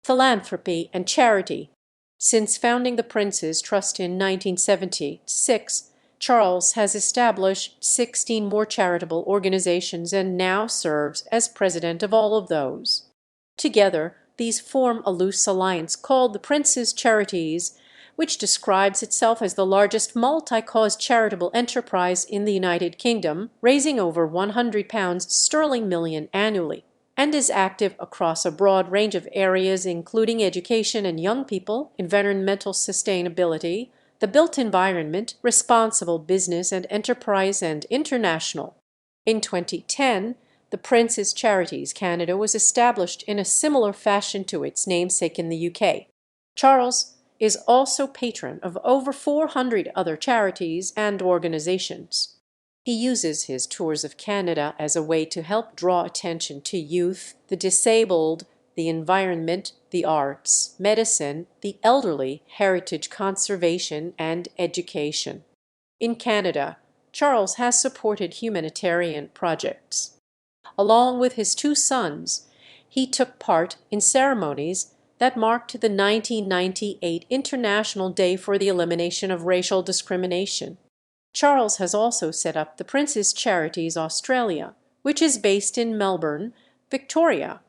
Philanthropy and charity. Since founding the Prince's Trust in 1976, Charles has established 16 more charitable organizations and now serves as president of all of those. Together, these form a loose alliance called the Prince's Charities, which describes itself as the largest multi-cause charitable enterprise in the United Kingdom, raising over £100 million annually, and is active across a broad range of areas including education and young people, environmental sustainability, the built environment, responsible business and enterprise, and international. In 2010, the Prince's Charities Canada was established in a similar fashion to its namesake in the UK. Charles is also patron of over 400 other charities and organizations. He uses his tours of Canada as a way to help draw attention to youth, the disabled, the environment, the arts, medicine, the elderly, heritage conservation, and education. In Canada, Charles has supported humanitarian projects. Along with his two sons, he took part in ceremonies that marked the 1998 International Day for the Elimination of Racial Discrimination. Charles has also set up the Prince's Charities Australia, which is based in Melbourne, Victoria.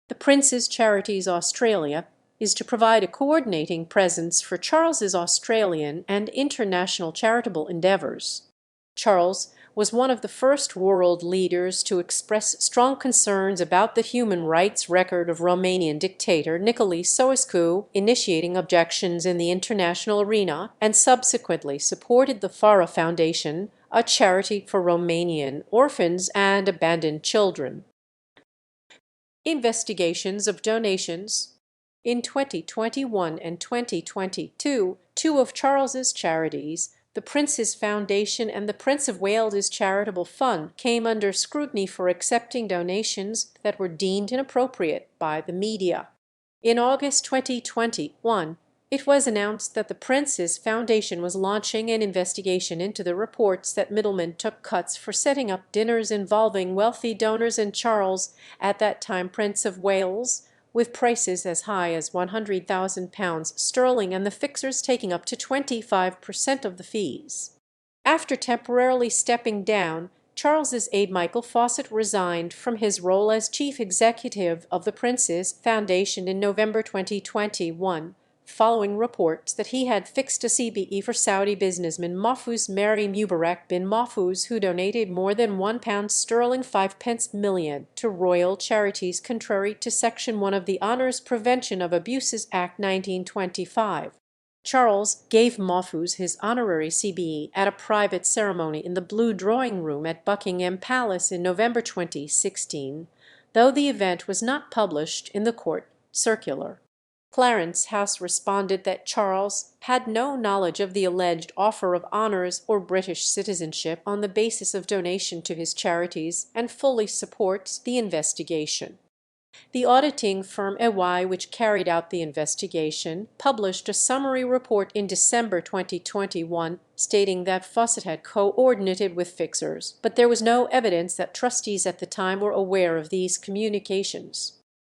The Prince's Charities Australia is to provide a coordinating presence for Charles's Australian and international charitable endeavours. Charles was one of the first world leaders to express strong concerns about the human rights record of Romanian dictator Nicolae Ceausescu, initiating objections in the international arena, and subsequently supported the Fara Foundation, a charity for Romanian orphans and abandoned children. Investigations of donations. In 2021 and 2022, two of Charles's charities, the Prince's Foundation and the Prince of Wales's Charitable Fund, came under scrutiny for accepting donations that were deemed inappropriate by the media. In August 2021, it was announced that the Prince's Foundation was launching an investigation into the reports that middlemen took cuts for setting up dinners involving wealthy donors and Charles, at that time Prince of Wales, with prices as high as £100,000 sterling and the fixers taking up to 25% of the fees. After temporarily stepping down, Charles's aide Michael Fawcett resigned from his role as chief executive of the Prince's Foundation in November 2021, following reports that he had fixed a CBE for Saudi businessman Mahfouz Mary Mubarak bin Mahfouz, who donated more than £1 sterling 5 million to royal charities contrary to Section 1 of the Honours Prevention of Abuses Act 1925. Charles gave Mahfouz his honorary CBE at a private ceremony in the Blue Drawing Room at Buckingham Palace in November 2016, though the event was not published in the court circular. Clarence House responded that Charles had no knowledge of the alleged offer of honours or British citizenship on the basis of donation to his charities and fully supports the investigation. The auditing firm EY, which carried out the investigation, published a summary report in December 2021 stating that Fawcett had coordinated with fixers, but there was no evidence that trustees at the time were aware of these communications.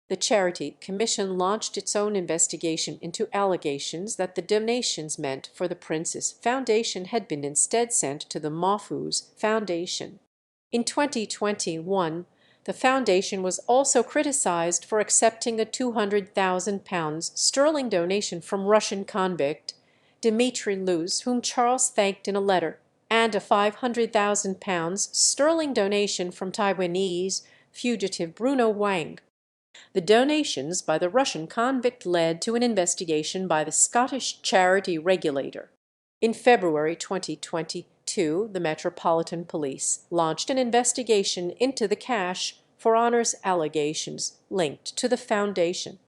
The Charity Commission launched its own investigation into allegations that the donations meant for the Prince's Foundation had been instead sent to the Mahfouz Foundation. In 2021, the foundation was also criticized for accepting a £200,000 sterling donation from Russian convict Dmitry Luz, whom Charles thanked in a letter, and a £500,000 sterling donation from Taiwanese fugitive Bruno Wang. The donations by the Russian convict led to an investigation by the Scottish charity regulator. In February 2022, the Metropolitan Police launched an investigation into the Cash for Honours allegations linked to the foundation.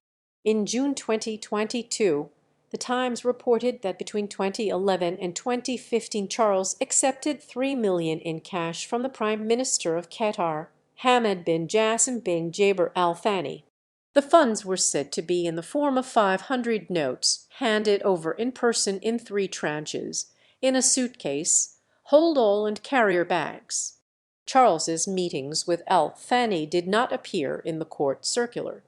In June 2022, The Times reported that between 2011 and 2015 Charles accepted $3 million in cash from the Prime Minister of Qatar, Hamad bin Jassim bin Jaber Al Thani. The funds were said to be in the form of 500 notes, handed over in person in 3 tranches, in a suitcase, hold-all and carrier bags. Charles's meetings with Al Thani did not appear in the court circular.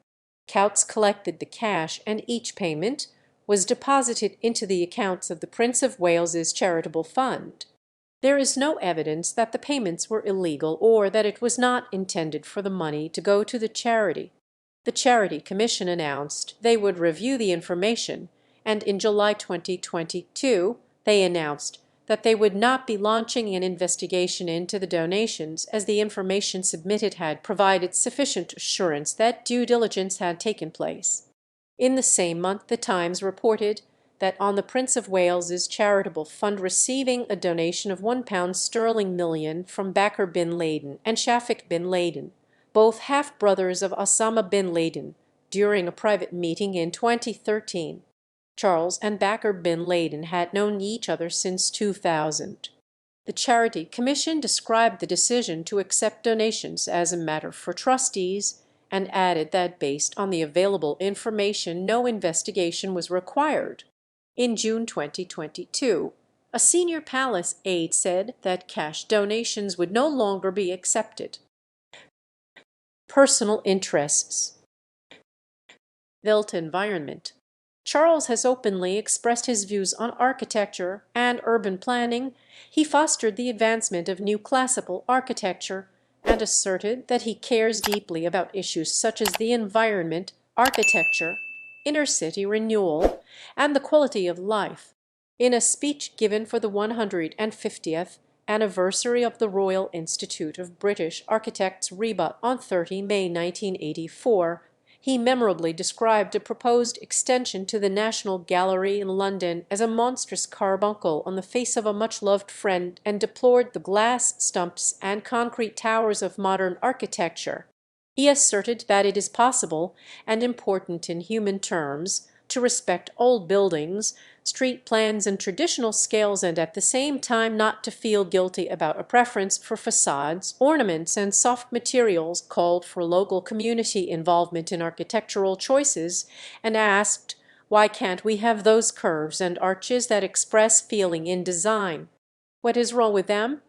Coutts collected the cash, and each payment was deposited into the accounts of the Prince of Wales's Charitable Fund. There is no evidence that the payments were illegal or that it was not intended for the money to go to the charity. The Charity Commission announced they would review the information, and in July 2022 they announced that they would not be launching an investigation into the donations as the information submitted had provided sufficient assurance that due diligence had taken place. In the same month, The Times reported that on the Prince of Wales's Charitable Fund receiving a donation of £1 sterling million from Bakr bin Laden and Shafik bin Laden, both half-brothers of Osama bin Laden, during a private meeting in 2013. Charles and Bakr bin Laden had known each other since 2000. The Charity Commission described the decision to accept donations as a matter for trustees and added that based on the available information, no investigation was required. In June 2022, a senior palace aide said that cash donations would no longer be accepted. Personal interests. Built environment. Charles has openly expressed his views on architecture and urban planning. He fostered the advancement of new classical architecture and asserted that he cares deeply about issues such as the environment, architecture, inner-city renewal, and the quality of life. In a speech given for the 150th anniversary of the Royal Institute of British Architects rebut on 30 May 1984, he memorably described a proposed extension to the National Gallery in London as a monstrous carbuncle on the face of a much-loved friend, and deplored the glass stumps and concrete towers of modern architecture. He asserted that it is possible, and important in human terms, to respect old buildings, street plans and traditional scales, and at the same time not to feel guilty about a preference for facades, ornaments, and soft materials, called for local community involvement in architectural choices, and asked, "Why can't we have those curves and arches that express feeling in design? What is wrong with them?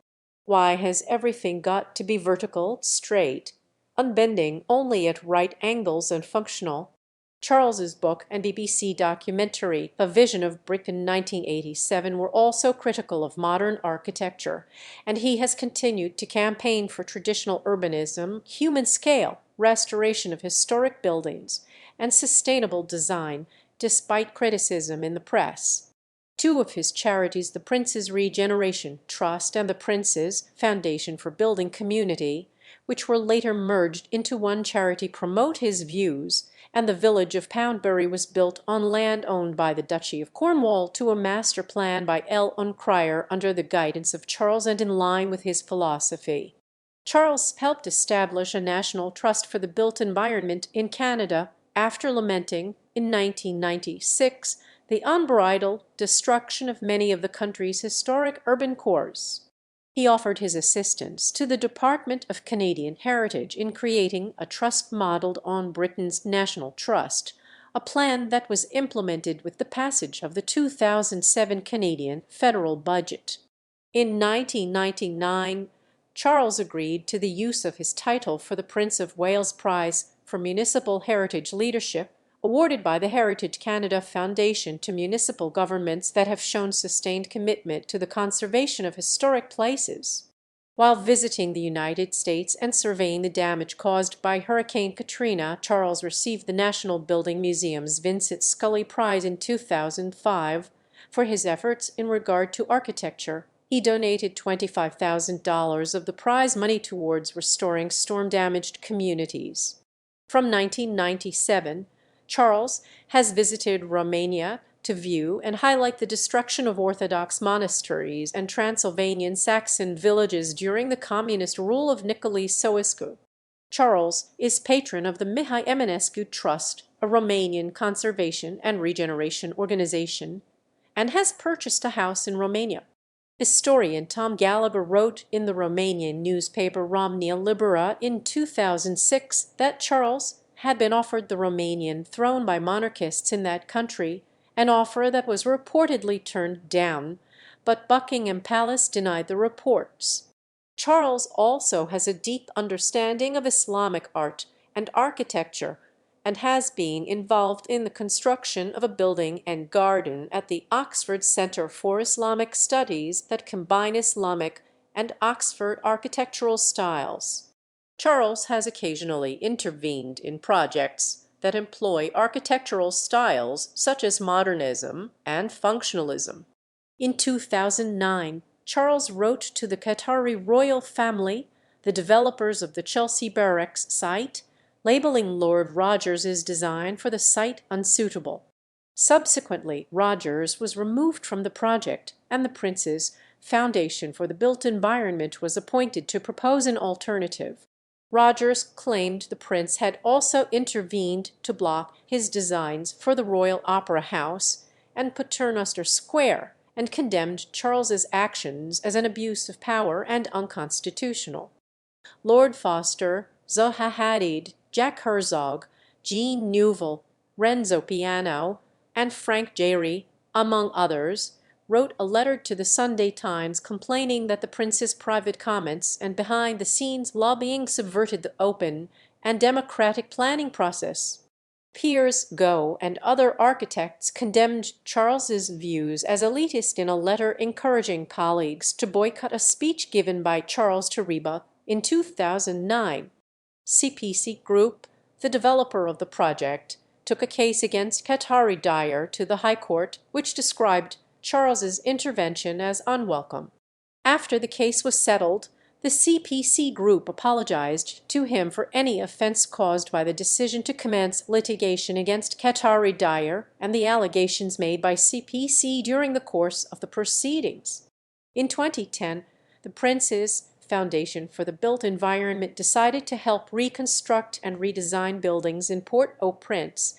Why has everything got to be vertical, straight, unbending only at right angles and functional?" Charles's book and BBC documentary, A Vision of Britain 1987, were also critical of modern architecture, and he has continued to campaign for traditional urbanism, human scale, restoration of historic buildings, and sustainable design, despite criticism in the press. Two of his charities, the Prince's Regeneration Trust and the Prince's Foundation for Building Community, which were later merged into one charity, promote his views, and the village of Poundbury was built on land owned by the Duchy of Cornwall to a master plan by L. Uncrier under the guidance of Charles and in line with his philosophy. Charles helped establish a national trust for the built environment in Canada after lamenting, in 1996, the unbridled destruction of many of the country's historic urban cores. He offered his assistance to the Department of Canadian Heritage in creating a trust modelled on Britain's National Trust, a plan that was implemented with the passage of the 2007 Canadian federal budget. In 1999, Charles agreed to the use of his title for the Prince of Wales Prize for Municipal Heritage Leadership, awarded by the Heritage Canada Foundation to municipal governments that have shown sustained commitment to the conservation of historic places. While visiting the United States and surveying the damage caused by Hurricane Katrina, Charles received the National Building Museum's Vincent Scully Prize in 2005 for his efforts in regard to architecture. He donated $25,000 of the prize money towards restoring storm-damaged communities. From 1997, Charles has visited Romania to view and highlight the destruction of Orthodox monasteries and Transylvanian Saxon villages during the communist rule of Nicolae Ceausescu. Charles is patron of the Mihai Eminescu Trust, a Romanian conservation and regeneration organization, and has purchased a house in Romania. Historian Tom Gallagher wrote in the Romanian newspaper Romnia Libera in 2006 that Charles had been offered the Romanian throne by monarchists in that country, an offer that was reportedly turned down, but Buckingham Palace denied the reports. Charles also has a deep understanding of Islamic art and architecture, and has been involved in the construction of a building and garden at the Oxford Centre for Islamic Studies that combine Islamic and Oxford architectural styles. Charles has occasionally intervened in projects that employ architectural styles such as modernism and functionalism. In 2009, Charles wrote to the Qatari royal family, the developers of the Chelsea Barracks site, labeling Lord Rogers's design for the site unsuitable. Subsequently, Rogers was removed from the project, and the Prince's Foundation for the Built Environment was appointed to propose an alternative. Rogers claimed the Prince had also intervened to block his designs for the Royal Opera House and Paternoster Square, and condemned Charles's actions as an abuse of power and unconstitutional. Lord Foster, Zaha Hadid, Jack Herzog, Jean Nouvel, Renzo Piano, and Frank Gehry, among others, wrote a letter to the Sunday Times complaining that the Prince's private comments and behind-the-scenes lobbying subverted the open and democratic planning process. Piers Goh and other architects condemned Charles's views as elitist in a letter encouraging colleagues to boycott a speech given by Charles to Reba in 2009. CPC Group, the developer of the project, took a case against Qatari Dyer to the High Court, which described Charles's intervention as unwelcome. After the case was settled, the CPC Group apologized to him for any offense caused by the decision to commence litigation against Qatari Dyer and the allegations made by CPC during the course of the proceedings. In 2010, the Prince's Foundation for the Built Environment decided to help reconstruct and redesign buildings in Port-au-Prince,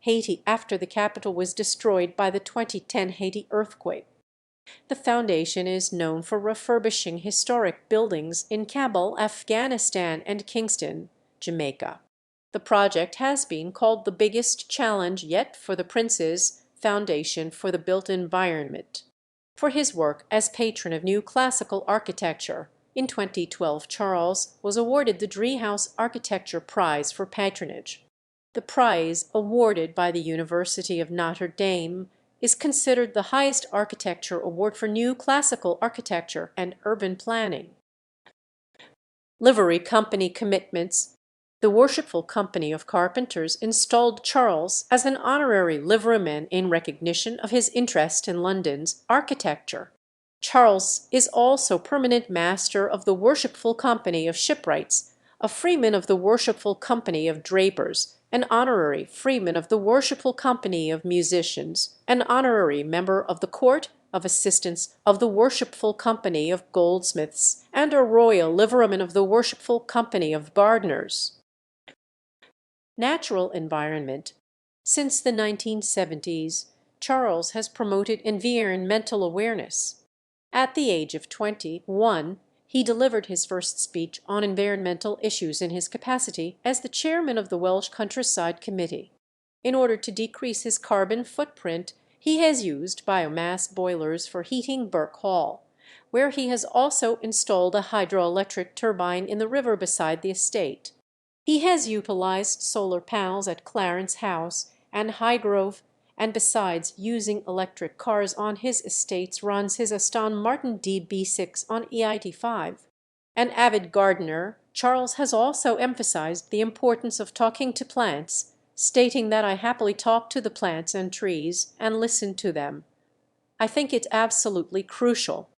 Haiti, after the capital was destroyed by the 2010 Haiti earthquake. The foundation is known for refurbishing historic buildings in Kabul, Afghanistan, and Kingston, Jamaica. The project has been called the biggest challenge yet for the Prince's Foundation for the Built Environment. For his work as patron of new classical architecture, in 2012 Charles was awarded the Driehaus Architecture Prize for patronage. The prize, awarded by the University of Notre Dame, is considered the highest architecture award for new classical architecture and urban planning. Livery Company commitments. The Worshipful Company of Carpenters installed Charles as an honorary liveryman in recognition of his interest in London's architecture. Charles is also permanent master of the Worshipful Company of Shipwrights, a freeman of the Worshipful Company of Drapers, an honorary freeman of the Worshipful Company of Musicians, an honorary member of the Court of Assistants of the Worshipful Company of Goldsmiths, and a royal liveryman of the Worshipful Company of Gardeners. Natural environment. Since the 1970s, Charles has promoted environmental awareness. At the age of 21, he delivered his first speech on environmental issues in his capacity as the chairman of the Welsh Countryside Committee. In order to decrease his carbon footprint, he has used biomass boilers for heating Birk Hall, where he has also installed a hydroelectric turbine in the river beside the estate. He has utilized solar panels at Clarence House and Highgrove, and besides using electric cars on his estates runs his Aston Martin DB6 on EIT5. An avid gardener, Charles has also emphasized the importance of talking to plants, stating that I happily talk to the plants and trees and listen to them. I think it's absolutely crucial.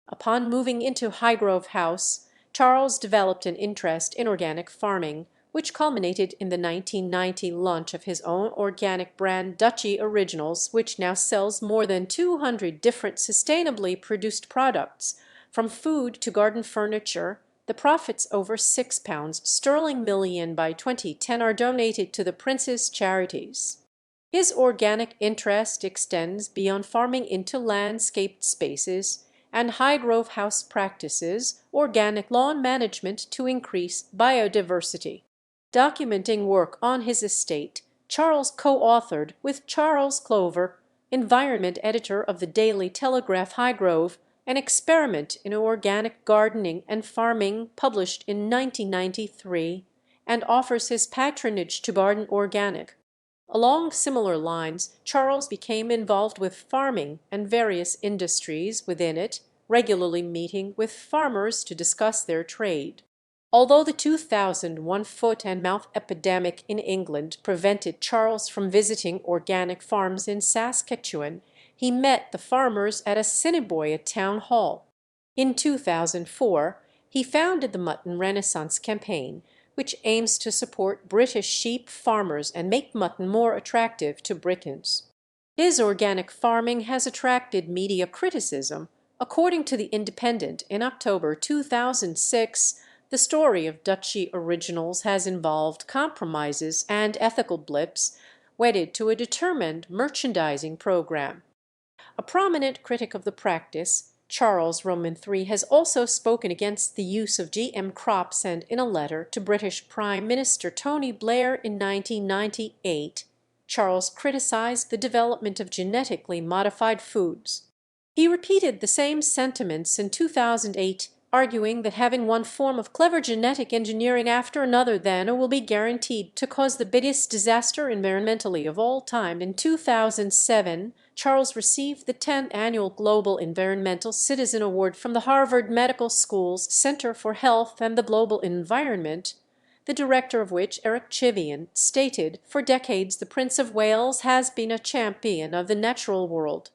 Upon moving into Highgrove House, Charles developed an interest in organic farming, which culminated in the 1990 launch of his own organic brand Dutchie Originals, which now sells more than 200 different sustainably produced products, from food to garden furniture. The profits over £6 million by 2010 are donated to the Prince's charities. His organic interest extends beyond farming into landscaped spaces and Highgrove House practices organic lawn management to increase biodiversity. Documenting work on his estate, Charles co-authored with Charles Clover, environment editor of the Daily Telegraph Highgrove, an experiment in organic gardening and farming published in 1993, and offers his patronage to Garden Organic. Along similar lines, Charles became involved with farming and various industries within it, regularly meeting with farmers to discuss their trade. Although the 2001 foot-and-mouth epidemic in England prevented Charles from visiting organic farms in Saskatchewan, he met the farmers at Assiniboia Town Hall. In 2004, he founded the Mutton Renaissance campaign, which aims to support British sheep farmers and make mutton more attractive to Britons. His organic farming has attracted media criticism. According to The Independent, in October 2006, the story of Dutchie Originals has involved compromises and ethical blips wedded to a determined merchandising program. A prominent critic of the practice, Charles Roman III, has also spoken against the use of GM crops, and in a letter to British Prime Minister Tony Blair in 1998, Charles criticized the development of genetically modified foods. He repeated the same sentiments in 2008, arguing that having one form of clever genetic engineering after another then will be guaranteed to cause the biggest disaster environmentally of all time. In 2007, Charles received the 10th Annual Global Environmental Citizen Award from the Harvard Medical School's Center for Health and the Global Environment, the director of which, Eric Chivian, stated, "For decades the Prince of Wales has been a champion of the natural world.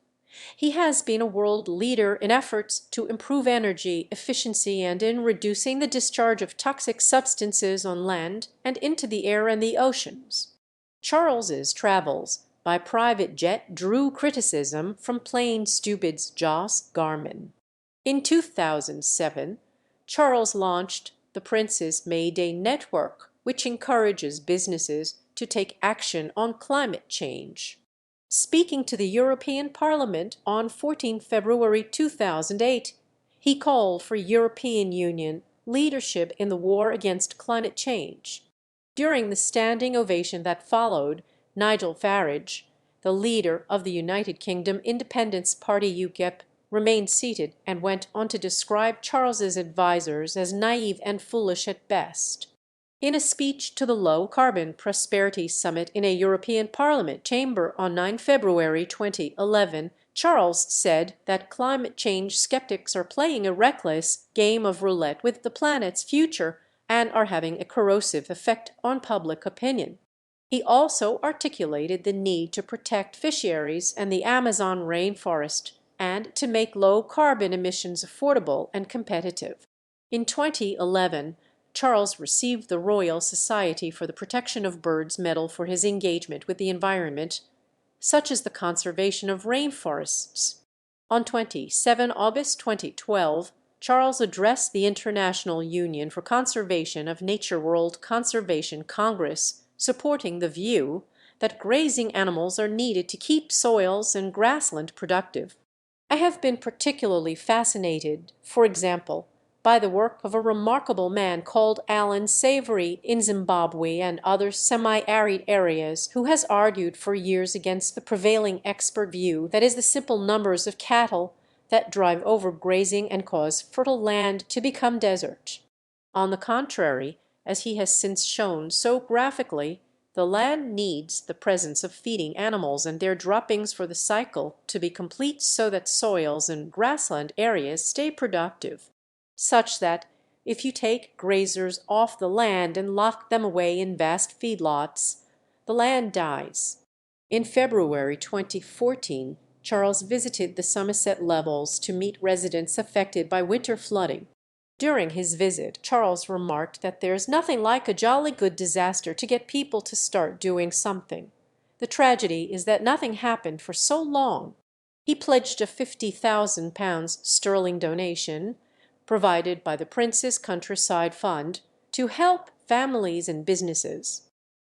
He has been a world leader in efforts to improve energy efficiency and in reducing the discharge of toxic substances on land and into the air and the oceans. Charles's travels by private jet drew criticism from plain stupid's Jos Garman. In 2007, Charles launched the Prince's May Day Network, which encourages businesses to take action on climate change. Speaking to the European Parliament on 14 February 2008, he called for European Union leadership in the war against climate change. During the standing ovation that followed, Nigel Farage, the leader of the United Kingdom Independence Party UKIP, remained seated and went on to describe Charles's advisers as naive and foolish at best. In a speech to the Low Carbon Prosperity Summit in a European Parliament chamber on 9 February 2011, Charles said that climate change skeptics are playing a reckless game of roulette with the planet's future and are having a corrosive effect on public opinion. He also articulated the need to protect fisheries and the Amazon rainforest and to make low-carbon emissions affordable and competitive. In 2011, Charles received the Royal Society for the Protection of Birds Medal for his engagement with the environment, such as the conservation of rainforests. On 27 August 2012, Charles addressed the International Union for Conservation of Nature World Conservation Congress, supporting the view that grazing animals are needed to keep soils and grassland productive. I have been particularly fascinated, for example, by the work of a remarkable man called Alan Savory in Zimbabwe and other semi-arid areas, who has argued for years against the prevailing expert view that is the simple numbers of cattle that drive overgrazing and cause fertile land to become desert. On the contrary, as he has since shown so graphically, the land needs the presence of feeding animals and their droppings for the cycle to be complete so that soils and grassland areas stay productive. Such that if you take grazers off the land and lock them away in vast feedlots, the land dies. In February 2014, Charles visited the Somerset Levels to meet residents affected by winter flooding. During his visit, Charles remarked that there's nothing like a jolly good disaster to get people to start doing something. The tragedy is that nothing happened for so long. He pledged a £50,000 sterling donation, provided by the Prince's Countryside Fund, to help families and businesses.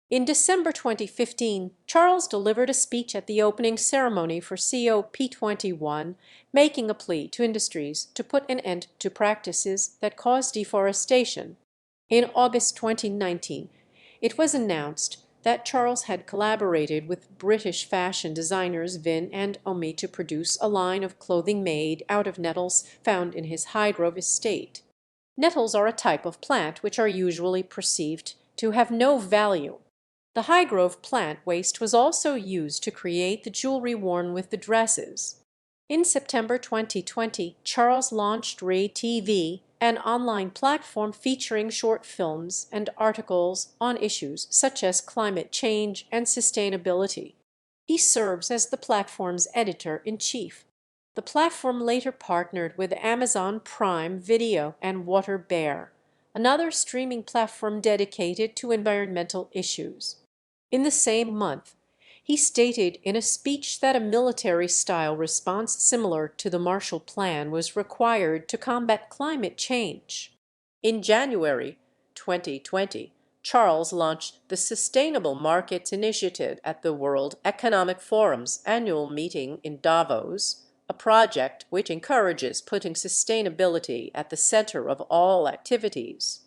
In December 2015, Charles delivered a speech at the opening ceremony for COP21, making a plea to industries to put an end to practices that cause deforestation. In August 2019, it was announced that Charles had collaborated with British fashion designers Vin and Omi to produce a line of clothing made out of nettles found in his Highgrove estate. Nettles are a type of plant which are usually perceived to have no value. The Highgrove plant waste was also used to create the jewelry worn with the dresses. In September 2020, Charles launched Ray TV, an online platform featuring short films and articles on issues such as climate change and sustainability. He serves as the platform's editor-in-chief. The platform later partnered with Amazon Prime Video and Water Bear, another streaming platform dedicated to environmental issues. In the same month, he stated in a speech that a military-style response similar to the Marshall Plan was required to combat climate change. In January 2020, Charles launched the Sustainable Markets Initiative at the World Economic Forum's annual meeting in Davos, a project which encourages putting sustainability at the center of all activities.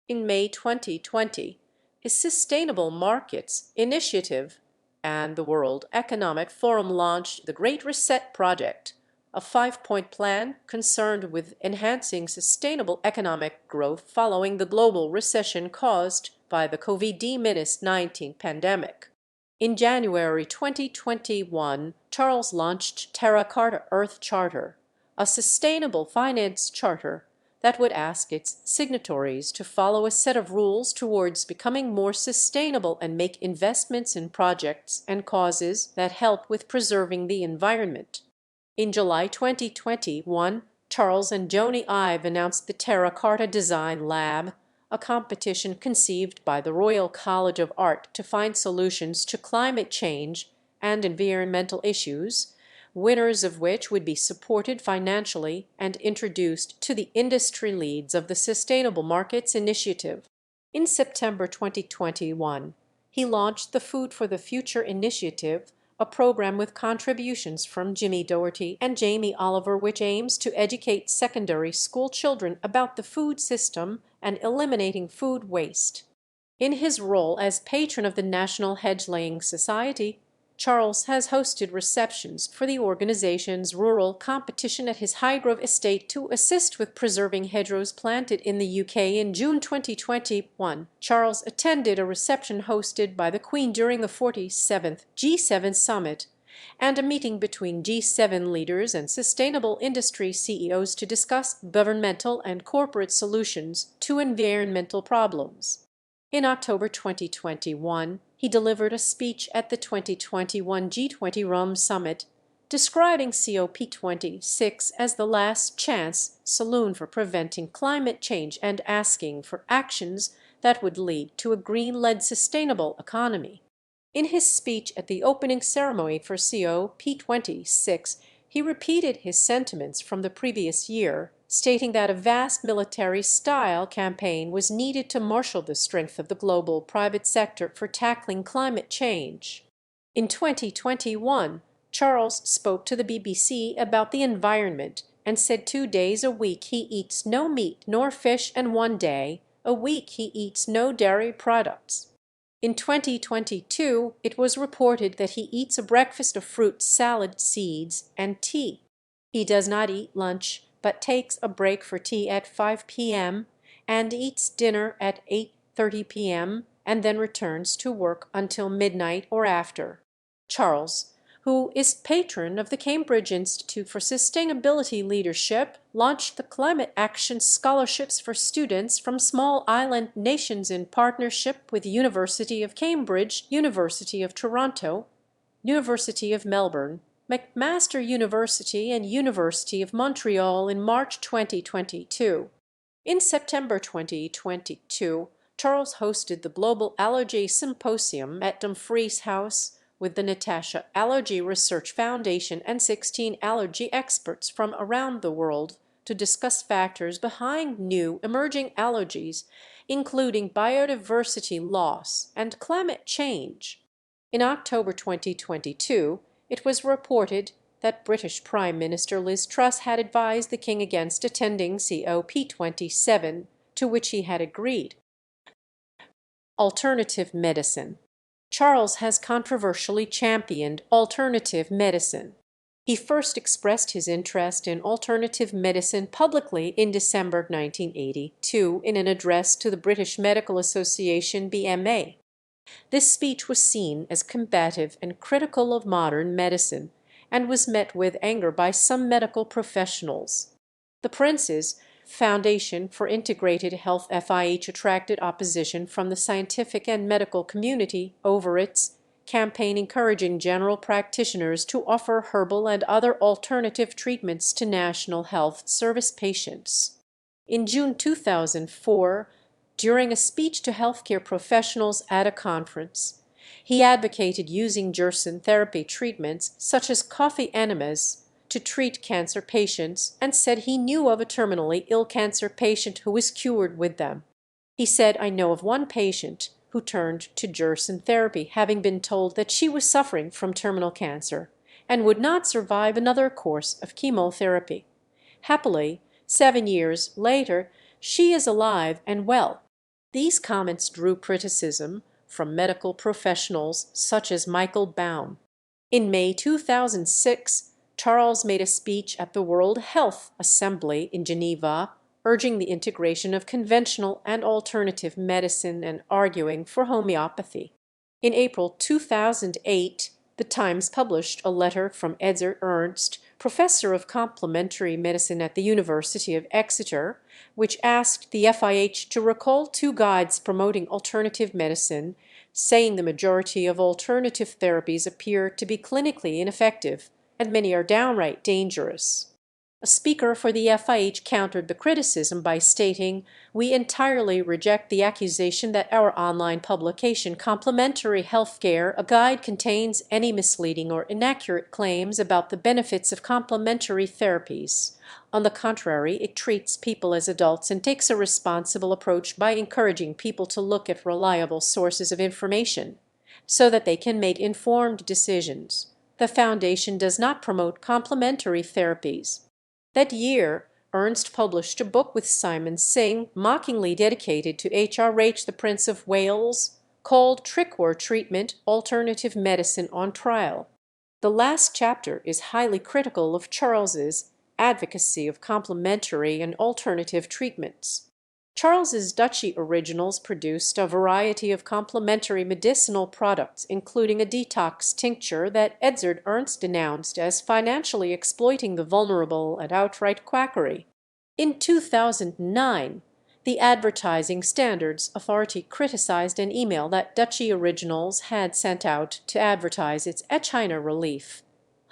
In May 2020, his Sustainable Markets Initiative and the World Economic Forum launched the Great Reset Project, a 5-point plan concerned with enhancing sustainable economic growth following the global recession caused by the COVID-19 pandemic. In January 2021, Charles launched Terra Carta Earth Charter, a sustainable finance charter that would ask its signatories to follow a set of rules towards becoming more sustainable and make investments in projects and causes that help with preserving the environment. In July 2021, Charles and Joni Ive announced the Terra Carta Design Lab, a competition conceived by the Royal College of Art to find solutions to climate change and environmental issues, winners of which would be supported financially and introduced to the industry leads of the Sustainable Markets Initiative. In September 2021, he launched the Food for the Future Initiative, a program with contributions from Jimmy Doherty and Jamie Oliver which aims to educate secondary school children about the food system and eliminating food waste. In his role as patron of the National Hedge-Laying Society, Charles has hosted receptions for the organization's rural competition at his Highgrove estate to assist with preserving hedgerows planted in the UK. In June 2021, Charles attended a reception hosted by the Queen during the 47th G7 Summit and a meeting between G7 leaders and sustainable industry CEOs to discuss governmental and corporate solutions to environmental problems. In October 2021, he delivered a speech at the 2021 G20 Rome Summit, describing COP26 as the last chance saloon for preventing climate change and asking for actions that would lead to a green-led sustainable economy. In his speech at the opening ceremony for COP26, he repeated his sentiments from the previous year, stating that a vast military-style campaign was needed to marshal the strength of the global private sector for tackling climate change. In 2021, Charles spoke to the BBC about the environment and said 2 days a week he eats no meat nor fish and 1 day a week he eats no dairy products. In 2022, it was reported that he eats a breakfast of fruit, salad, seeds, and tea. He does not eat lunch, but takes a break for tea at 5 p.m. and eats dinner at 8:30 p.m. and then returns to work until midnight or after. Charles, who is patron of the Cambridge Institute for Sustainability Leadership, launched the Climate Action Scholarships for students from small island nations in partnership with University of Cambridge, University of Toronto, University of Melbourne, McMaster University and University of Montreal in March 2022. In September 2022, Charles hosted the Global Allergy Symposium at Dumfries House with the Natasha Allergy Research Foundation and 16 allergy experts from around the world to discuss factors behind new emerging allergies, including biodiversity loss and climate change. In October 2022, it was reported that British Prime Minister Liz Truss had advised the King against attending COP27, to which he had agreed. Alternative medicine. Charles has controversially championed alternative medicine. He first expressed his interest in alternative medicine publicly in December 1982 in an address to the British Medical Association (BMA). This speech was seen as combative and critical of modern medicine, and was met with anger by some medical professionals. The Prince's Foundation for Integrated Health (FIH) attracted opposition from the scientific and medical community over its campaign encouraging general practitioners to offer herbal and other alternative treatments to National Health Service patients. In June 2004, during a speech to healthcare professionals at a conference, he advocated using Gerson therapy treatments such as coffee enemas to treat cancer patients and said he knew of a terminally ill cancer patient who was cured with them. He said, "I know of one patient who turned to Gerson therapy having been told that she was suffering from terminal cancer and would not survive another course of chemotherapy. Happily, 7 years later, she is alive and well." These comments drew criticism from medical professionals such as Michael Baum. In May 2006, Charles made a speech at the World Health Assembly in Geneva, urging the integration of conventional and alternative medicine and arguing for homeopathy. In April 2008, The Times published a letter from Edzard Ernst, professor of complementary medicine at the University of Exeter, which asked the FIH to recall 2 guides promoting alternative medicine, saying the majority of alternative therapies appear to be clinically ineffective and many are downright dangerous. A speaker for the FIH countered the criticism by stating, "We entirely reject the accusation that our online publication Complementary Healthcare, a Guide, contains any misleading or inaccurate claims about the benefits of complementary therapies. On the contrary, it treats people as adults and takes a responsible approach by encouraging people to look at reliable sources of information so that they can make informed decisions. The foundation does not promote complementary therapies." That year, Ernst published a book with Simon Singh, mockingly dedicated to HRH, the Prince of Wales, called Trick or Treatment: Alternative Medicine on Trial. The last chapter is highly critical of Charles's advocacy of complementary and alternative treatments. Charles's Duchy originals produced a variety of complementary medicinal products, including a detox tincture that Edzard Ernst denounced as financially exploiting the vulnerable and outright quackery. In 2009, the Advertising Standards Authority criticized an email that Duchy Originals had sent out to advertise its Echina Relief,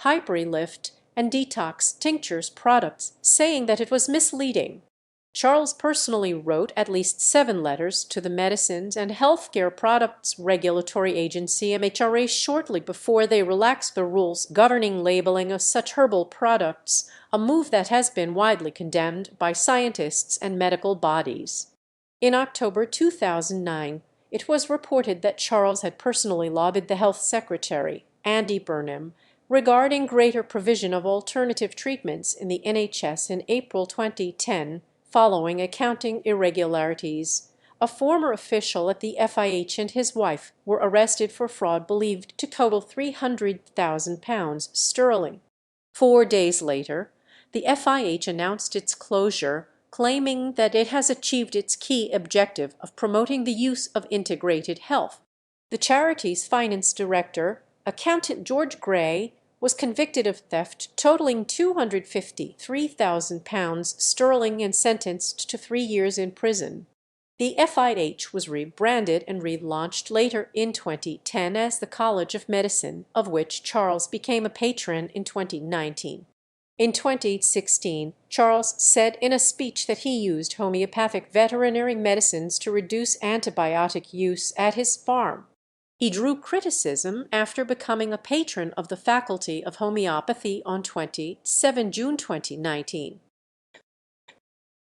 Hyperlift, and Detox Tinctures products, saying that it was misleading. Charles personally wrote at least 7 letters to the Medicines and Healthcare Products Regulatory Agency (MHRA) shortly before they relaxed the rules governing labeling of such herbal products, a move that has been widely condemned by scientists and medical bodies. In October 2009, it was reported that Charles had personally lobbied the Health Secretary, Andy Burnham, regarding greater provision of alternative treatments in the NHS in April 2010, following accounting irregularities. A former official at the FIH and his wife were arrested for fraud believed to total £300,000 sterling. 4 days later, the FIH announced its closure, claiming that it has achieved its key objective of promoting the use of integrated health. The charity's finance director, accountant George Gray, was convicted of theft totaling £253,000 sterling and sentenced to 3 years in prison. The FIH was rebranded and relaunched later in 2010 as the College of Medicine, of which Charles became a patron in 2019. In 2016, Charles said in a speech that he used homeopathic veterinary medicines to reduce antibiotic use at his farm. He drew criticism after becoming a patron of the Faculty of Homeopathy on 27 June 2019.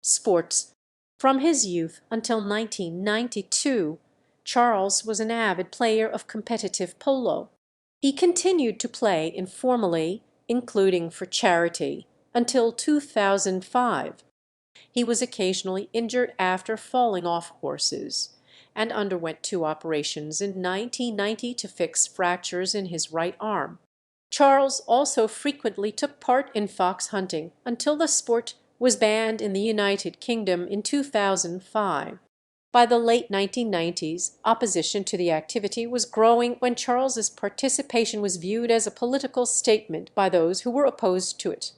Sports. From his youth until 1992, Charles was an avid player of competitive polo. He continued to play informally, including for charity, until 2005. He was occasionally injured after falling off horses, and underwent 2 operations in 1990 to fix fractures in his right arm. Charles also frequently took part in fox hunting until the sport was banned in the United Kingdom in 2005. By the late 1990s, opposition to the activity was growing when Charles's participation was viewed as a political statement by those who were opposed to it.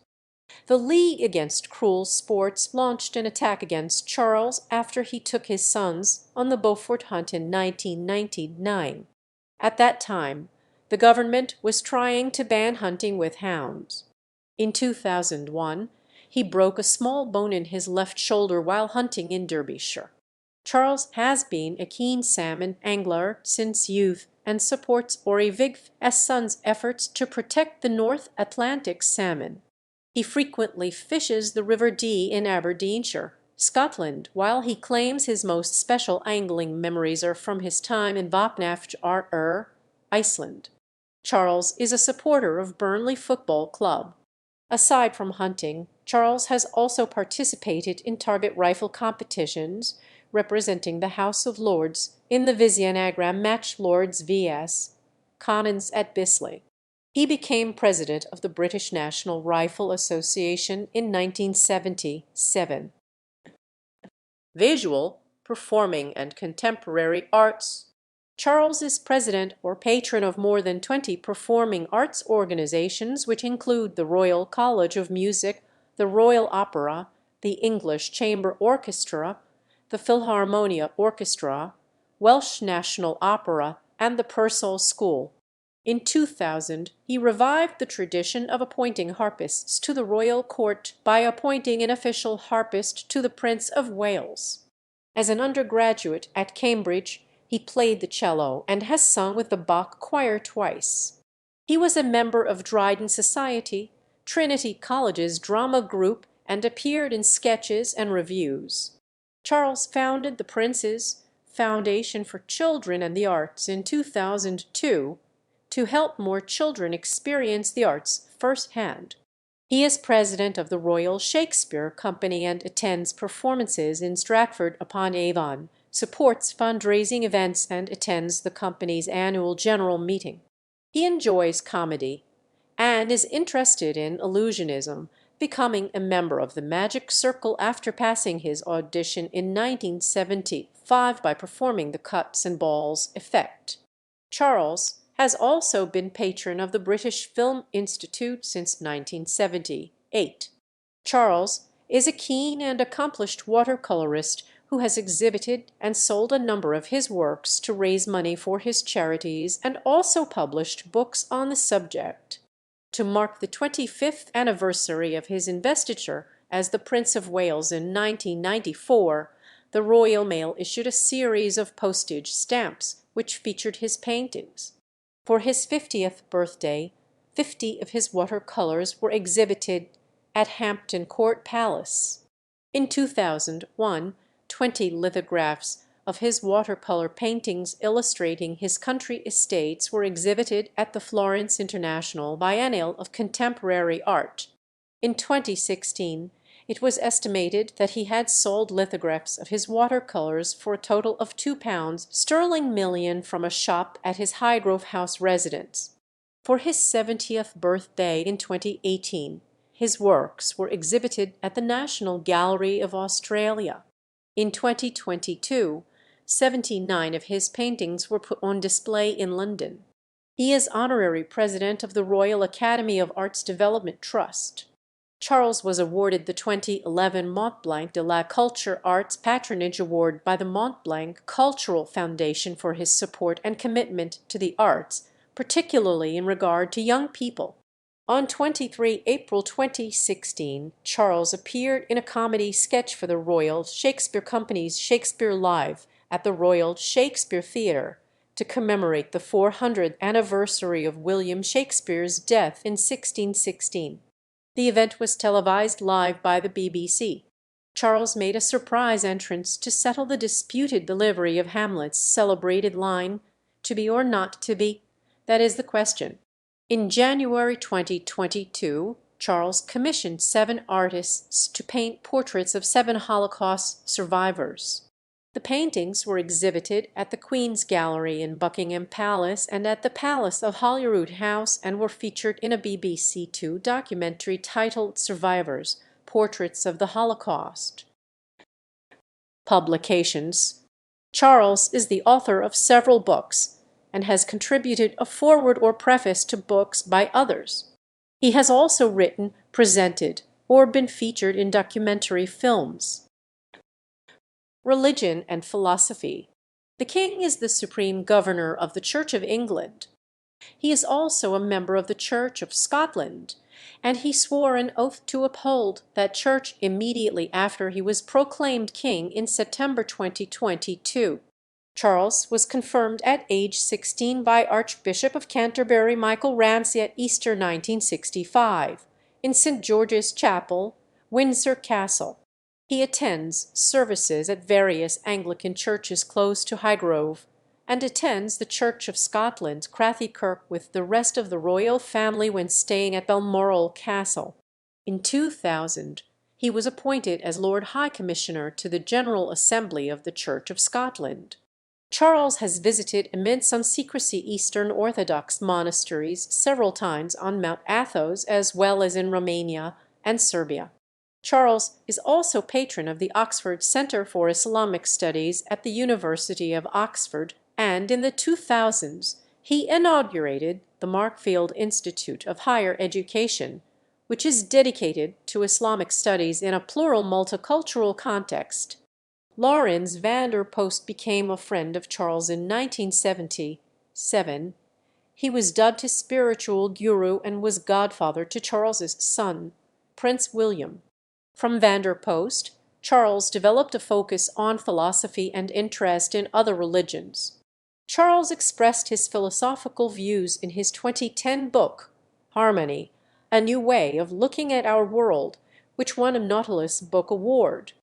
The League Against Cruel Sports launched an attack against Charles after he took his sons on the Beaufort hunt in 1999. At that time, the government was trying to ban hunting with hounds. In 2001, he broke a small bone in his left shoulder while hunting in Derbyshire. Charles has been a keen salmon angler since youth and supports Ori Vig's son's efforts to protect the North Atlantic salmon. He frequently fishes the River Dee in Aberdeenshire, Scotland, while he claims his most special angling memories are from his time in Vatnajökull, Iceland. Charles is a supporter of Burnley Football Club. Aside from hunting, Charles has also participated in target rifle competitions, representing the House of Lords in the Vizianagram Match Lords vs. Commons at Bisley. He became president of the British National Rifle Association in 1977. Visual, performing, and contemporary arts. Charles is president or patron of more than 20 performing arts organizations, which include the Royal College of Music, the Royal Opera, the English Chamber Orchestra, the Philharmonia Orchestra, Welsh National Opera, and the Purcell School. In 2000, he revived the tradition of appointing harpists to the royal court by appointing an official harpist to the Prince of Wales. As an undergraduate at Cambridge, he played the cello and has sung with the Bach Choir twice. He was a member of Dryden Society, Trinity College's drama group, and appeared in sketches and revues. Charles founded the Prince's Foundation for Children and the Arts in 2002 to help more children experience the arts firsthand. He is president of the Royal Shakespeare Company and attends performances in Stratford-upon-Avon, supports fundraising events, and attends the company's annual general meeting. He enjoys comedy and is interested in illusionism, becoming a member of the Magic Circle after passing his audition in 1975 by performing the cups and balls effect. Charles has also been patron of the British Film Institute since 1978. Charles is a keen and accomplished watercolorist who has exhibited and sold a number of his works to raise money for his charities and also published books on the subject. To mark the 25th anniversary of his investiture as the Prince of Wales in 1994, the Royal Mail issued a series of postage stamps which featured his paintings. For his 50th birthday, 50 of his watercolors were exhibited at Hampton Court Palace. In 2001, 20 lithographs of his watercolor paintings illustrating his country estates were exhibited at the Florence International Biennial of Contemporary Art. In 2016, it was estimated that he had sold lithographs of his watercolors for a total of £2 million from a shop at his Highgrove House residence. For his 70th birthday in 2018, his works were exhibited at the National Gallery of Australia. In 2022, 79 of his paintings were put on display in London. He is honorary president of the Royal Academy of Arts Development Trust. Charles was awarded the 2011 Montblanc de la Culture Arts Patronage Award by the Montblanc Cultural Foundation for his support and commitment to the arts, particularly in regard to young people. On 23 April 2016, Charles appeared in a comedy sketch for the Royal Shakespeare Company's Shakespeare Live at the Royal Shakespeare Theatre to commemorate the 400th anniversary of William Shakespeare's death in 1616. The event was televised live by the BBC. Charles made a surprise entrance to settle the disputed delivery of Hamlet's celebrated line, "To be or not to be? That is the question." In January 2022, Charles commissioned 7 artists to paint portraits of 7 Holocaust survivors. The paintings were exhibited at the Queen's Gallery in Buckingham Palace and at the Palace of Holyrood House and were featured in a BBC Two documentary titled Survivors: Portraits of the Holocaust. Publications. Charles is the author of several books and has contributed a foreword or preface to books by others. He has also written, presented, or been featured in documentary films. Religion and philosophy. The king is the supreme governor of the Church of England. He is also a member of the Church of Scotland, and he swore an oath to uphold that church immediately after he was proclaimed king in September 2022. Charles was confirmed at age 16 by Archbishop of Canterbury Michael Ramsay at Easter 1965, in St. George's Chapel, Windsor Castle. He attends services at various Anglican churches close to Highgrove, and attends the Church of Scotland, Crathie Kirk, with the rest of the royal family when staying at Balmoral Castle. In 2000, he was appointed as Lord High Commissioner to the General Assembly of the Church of Scotland. Charles has visited amid some secrecy Eastern Orthodox monasteries several times on Mount Athos as well as in Romania and Serbia. Charles is also patron of the Oxford Centre for Islamic Studies at the University of Oxford, and in the 2000s he inaugurated the Markfield Institute of Higher Education, which is dedicated to Islamic studies in a plural multicultural context. Laurens van der Post became a friend of Charles in 1977, He was dubbed his spiritual guru and was godfather to Charles's son, Prince William. From Vanderpost, Charles developed a focus on philosophy and interest in other religions. Charles expressed his philosophical views in his 2010 book, Harmony: A New Way of Looking at Our World, which won a Nautilus Book Award.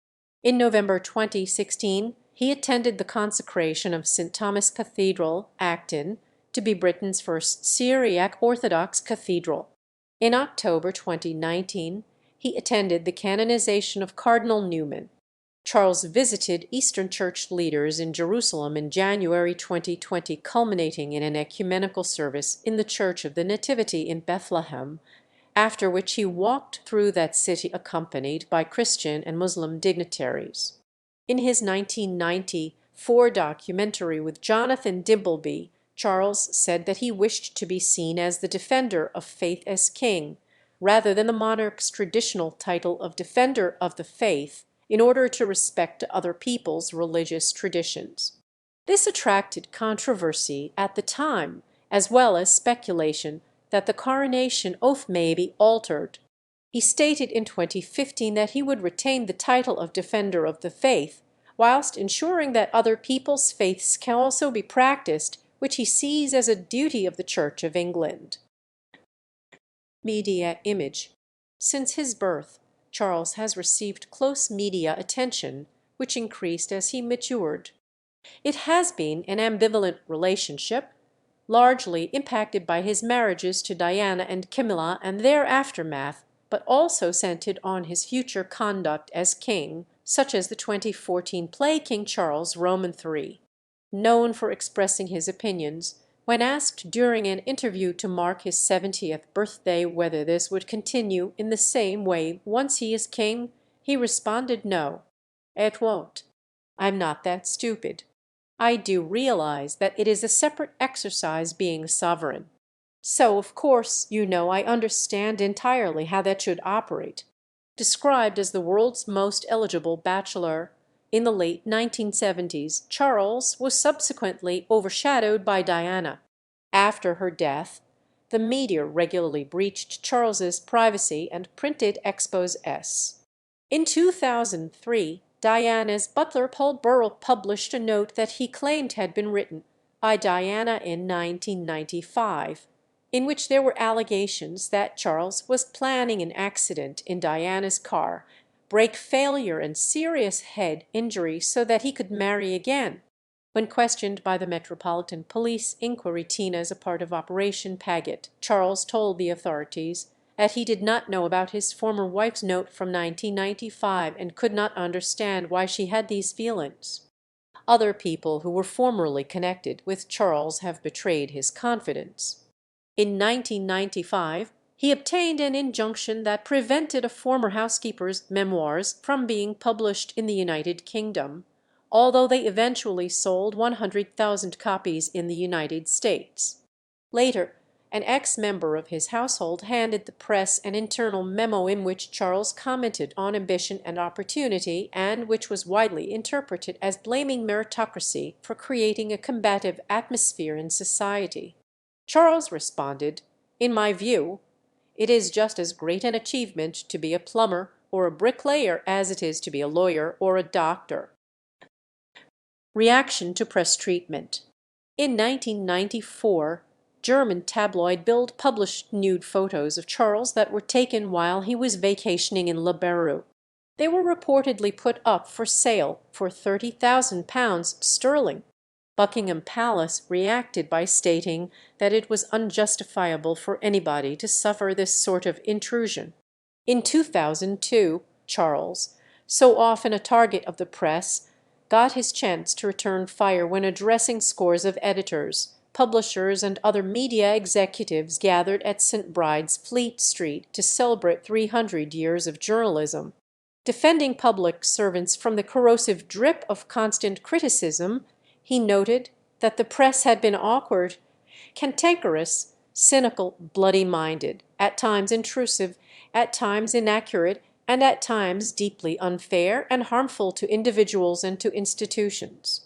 In November 2016, he attended the consecration of St. Thomas Cathedral, Acton, to be Britain's first Syriac Orthodox cathedral. In October 2019, he attended the canonization of Cardinal Newman. Charles visited Eastern Church leaders in Jerusalem in January 2020, culminating in an ecumenical service in the Church of the Nativity in Bethlehem, after which he walked through that city accompanied by Christian and Muslim dignitaries. In his 1994 documentary with Jonathan Dimbleby, Charles said that he wished to be seen as the defender of faith as king, rather than the monarch's traditional title of defender of the faith, in order to respect other people's religious traditions. This attracted controversy at the time, as well as speculation that the coronation oath may be altered. He stated in 2015 that he would retain the title of Defender of the Faith, whilst ensuring that other people's faiths can also be practiced, which he sees as a duty of the Church of England. Media image. Since his birth, Charles has received close media attention, which increased as he matured. It has been an ambivalent relationship, largely impacted by his marriages to Diana and Camilla and their aftermath, but also centered on his future conduct as king, such as the 2014 play King Charles Roman III. Known for expressing his opinions, when asked during an interview to mark his 70th birthday whether this would continue in the same way once he is king, he responded, "No, it won't. I'm not that stupid. I do realize that it is a separate exercise being sovereign. So, of course, I understand entirely how that should operate." Described as the world's most eligible bachelor in the late 1970s, Charles was subsequently overshadowed by Diana. After her death, the media regularly breached Charles's privacy and printed exposés. In 2003, Diana's butler Paul Burrell published a note that he claimed had been written by Diana in 1995, in which there were allegations that Charles was planning an accident in Diana's car, brake failure and serious head injury so that he could marry again. When questioned by the Metropolitan Police inquiry team as a part of Operation Paget, Charles told the authorities that he did not know about his former wife's note from 1995 and could not understand why she had these feelings. Other people who were formerly connected with Charles have betrayed his confidence. In 1995, he obtained an injunction that prevented a former housekeeper's memoirs from being published in the United Kingdom, although they eventually sold 100,000 copies in the United States. Later, an ex-member of his household handed the press an internal memo in which Charles commented on ambition and opportunity, and which was widely interpreted as blaming meritocracy for creating a combative atmosphere in society. Charles responded, "In my view, it is just as great an achievement to be a plumber or a bricklayer as it is to be a lawyer or a doctor." Reaction to press treatment. In 1994, German tabloid Bild published nude photos of Charles that were taken while he was vacationing in Liberia. They were reportedly put up for sale for £30,000 sterling. Buckingham Palace reacted by stating that it was unjustifiable for anybody to suffer this sort of intrusion. In 2002, Charles, so often a target of the press, got his chance to return fire when addressing scores of editors, publishers, and other media executives gathered at St. Bride's, Fleet Street, to celebrate 300 years of journalism. Defending public servants from the corrosive drip of constant criticism, he noted that the press had been awkward, cantankerous, cynical, bloody-minded, at times intrusive, at times inaccurate, and at times deeply unfair and harmful to individuals and to institutions.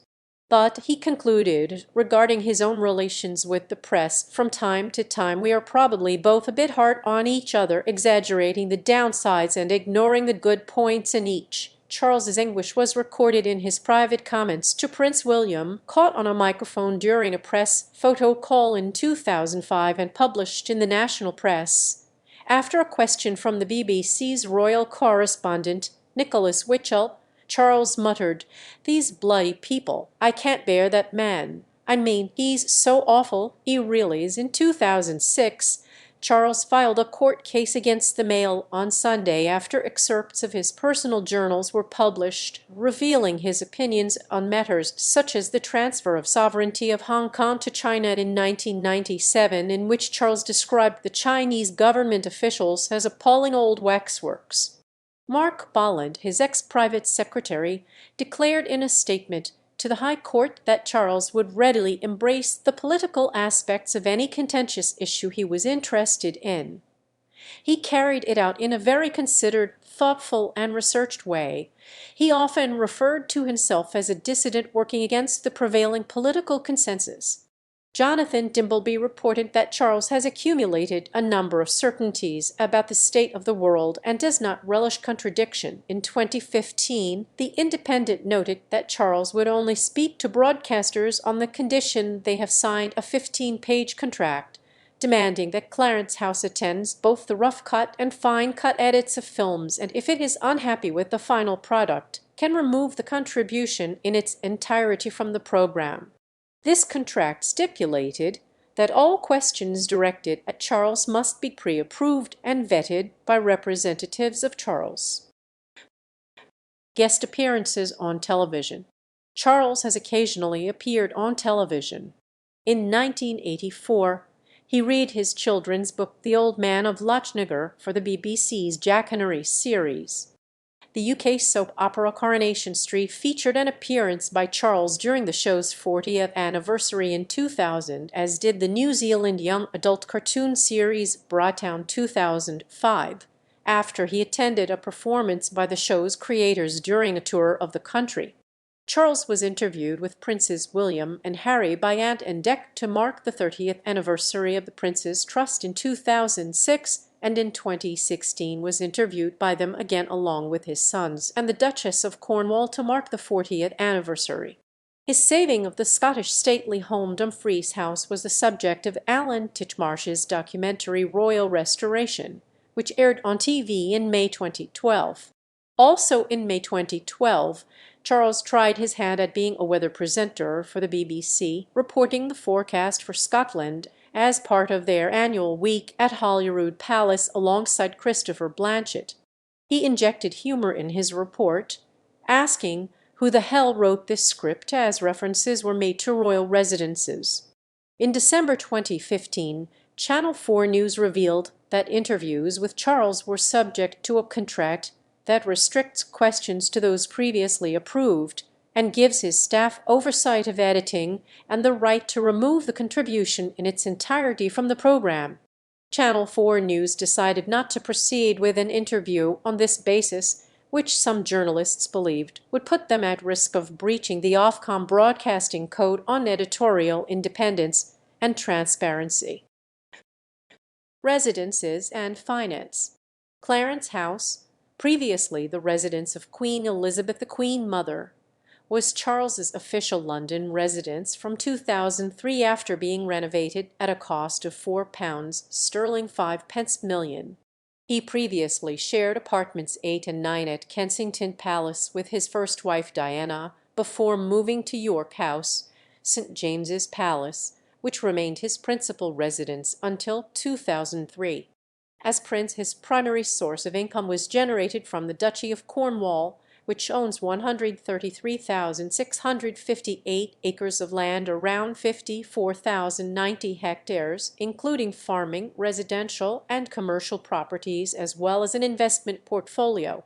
But he concluded, regarding his own relations with the press, "From time to time we are probably both a bit hard on each other, exaggerating the downsides and ignoring the good points in each." Charles's anguish was recorded in his private comments to Prince William, caught on a microphone during a press photo call in 2005 and published in the national press. After a question from the BBC's royal correspondent, Nicholas Witchell, Charles muttered, "These bloody people, I can't bear that man. I mean, he's so awful, he really is." In 2006, Charles filed a court case against the Mail on Sunday after excerpts of his personal journals were published, revealing his opinions on matters such as the transfer of sovereignty of Hong Kong to China in 1997, in which Charles described the Chinese government officials as appalling old waxworks. Mark Bolland, his ex-private secretary, declared in a statement to the High Court that Charles would readily embrace the political aspects of any contentious issue he was interested in. He carried it out in a very considered, thoughtful, and researched way. He often referred to himself as a dissident working against the prevailing political consensus. Jonathan Dimbleby reported that Charles has accumulated a number of certainties about the state of the world and does not relish contradiction. In 2015, The Independent noted that Charles would only speak to broadcasters on the condition they have signed a 15-page contract, demanding that Clarence House attends both the rough-cut and fine-cut edits of films, and if it is unhappy with the final product, can remove the contribution in its entirety from the program. This contract stipulated that all questions directed at Charles must be pre-approved and vetted by representatives of Charles. Guest appearances on television. Charles has occasionally appeared on television. In 1984, he read his children's book The Old Man of Lochnagar for the BBC's Jackanory series. The UK soap opera Coronation Street featured an appearance by Charles during the show's 40th anniversary in 2000, as did the New Zealand young adult cartoon series Bratown 2005, after he attended a performance by the show's creators during a tour of the country. Charles was interviewed with Princes William and Harry by Ant and Dec to mark the 30th anniversary of the Prince's Trust in 2006, and in 2016 was interviewed by them again along with his sons and the Duchess of Cornwall to mark the 40th anniversary. His saving of the Scottish stately home Dumfries House was the subject of Alan Titchmarsh's documentary Royal Restoration, which aired on TV in May 2012. Also in May 2012, Charles tried his hand at being a weather presenter for the BBC, reporting the forecast for Scotland as part of their annual week at Holyrood Palace alongside Christopher Blanchett. He injected humour in his report, asking who the hell wrote this script, as references were made to royal residences. In December 2015, Channel 4 News revealed that interviews with Charles were subject to a contract that restricts questions to those previously approved, and gives his staff oversight of editing and the right to remove the contribution in its entirety from the program. Channel 4 News decided not to proceed with an interview on this basis, which some journalists believed would put them at risk of breaching the Ofcom Broadcasting Code on editorial independence and transparency. Residences and finance. Clarence House, previously the residence of Queen Elizabeth the Queen Mother, was Charles's official London residence from 2003 after being renovated at a cost of £4 sterling 5 million. He previously shared apartments 8 and 9 at Kensington Palace with his first wife Diana before moving to York House, St James's Palace, which remained his principal residence until 2003. As Prince, his primary source of income was generated from the Duchy of Cornwall, which owns 133,658 acres of land, around 54,090 hectares, including farming, residential, and commercial properties, as well as an investment portfolio.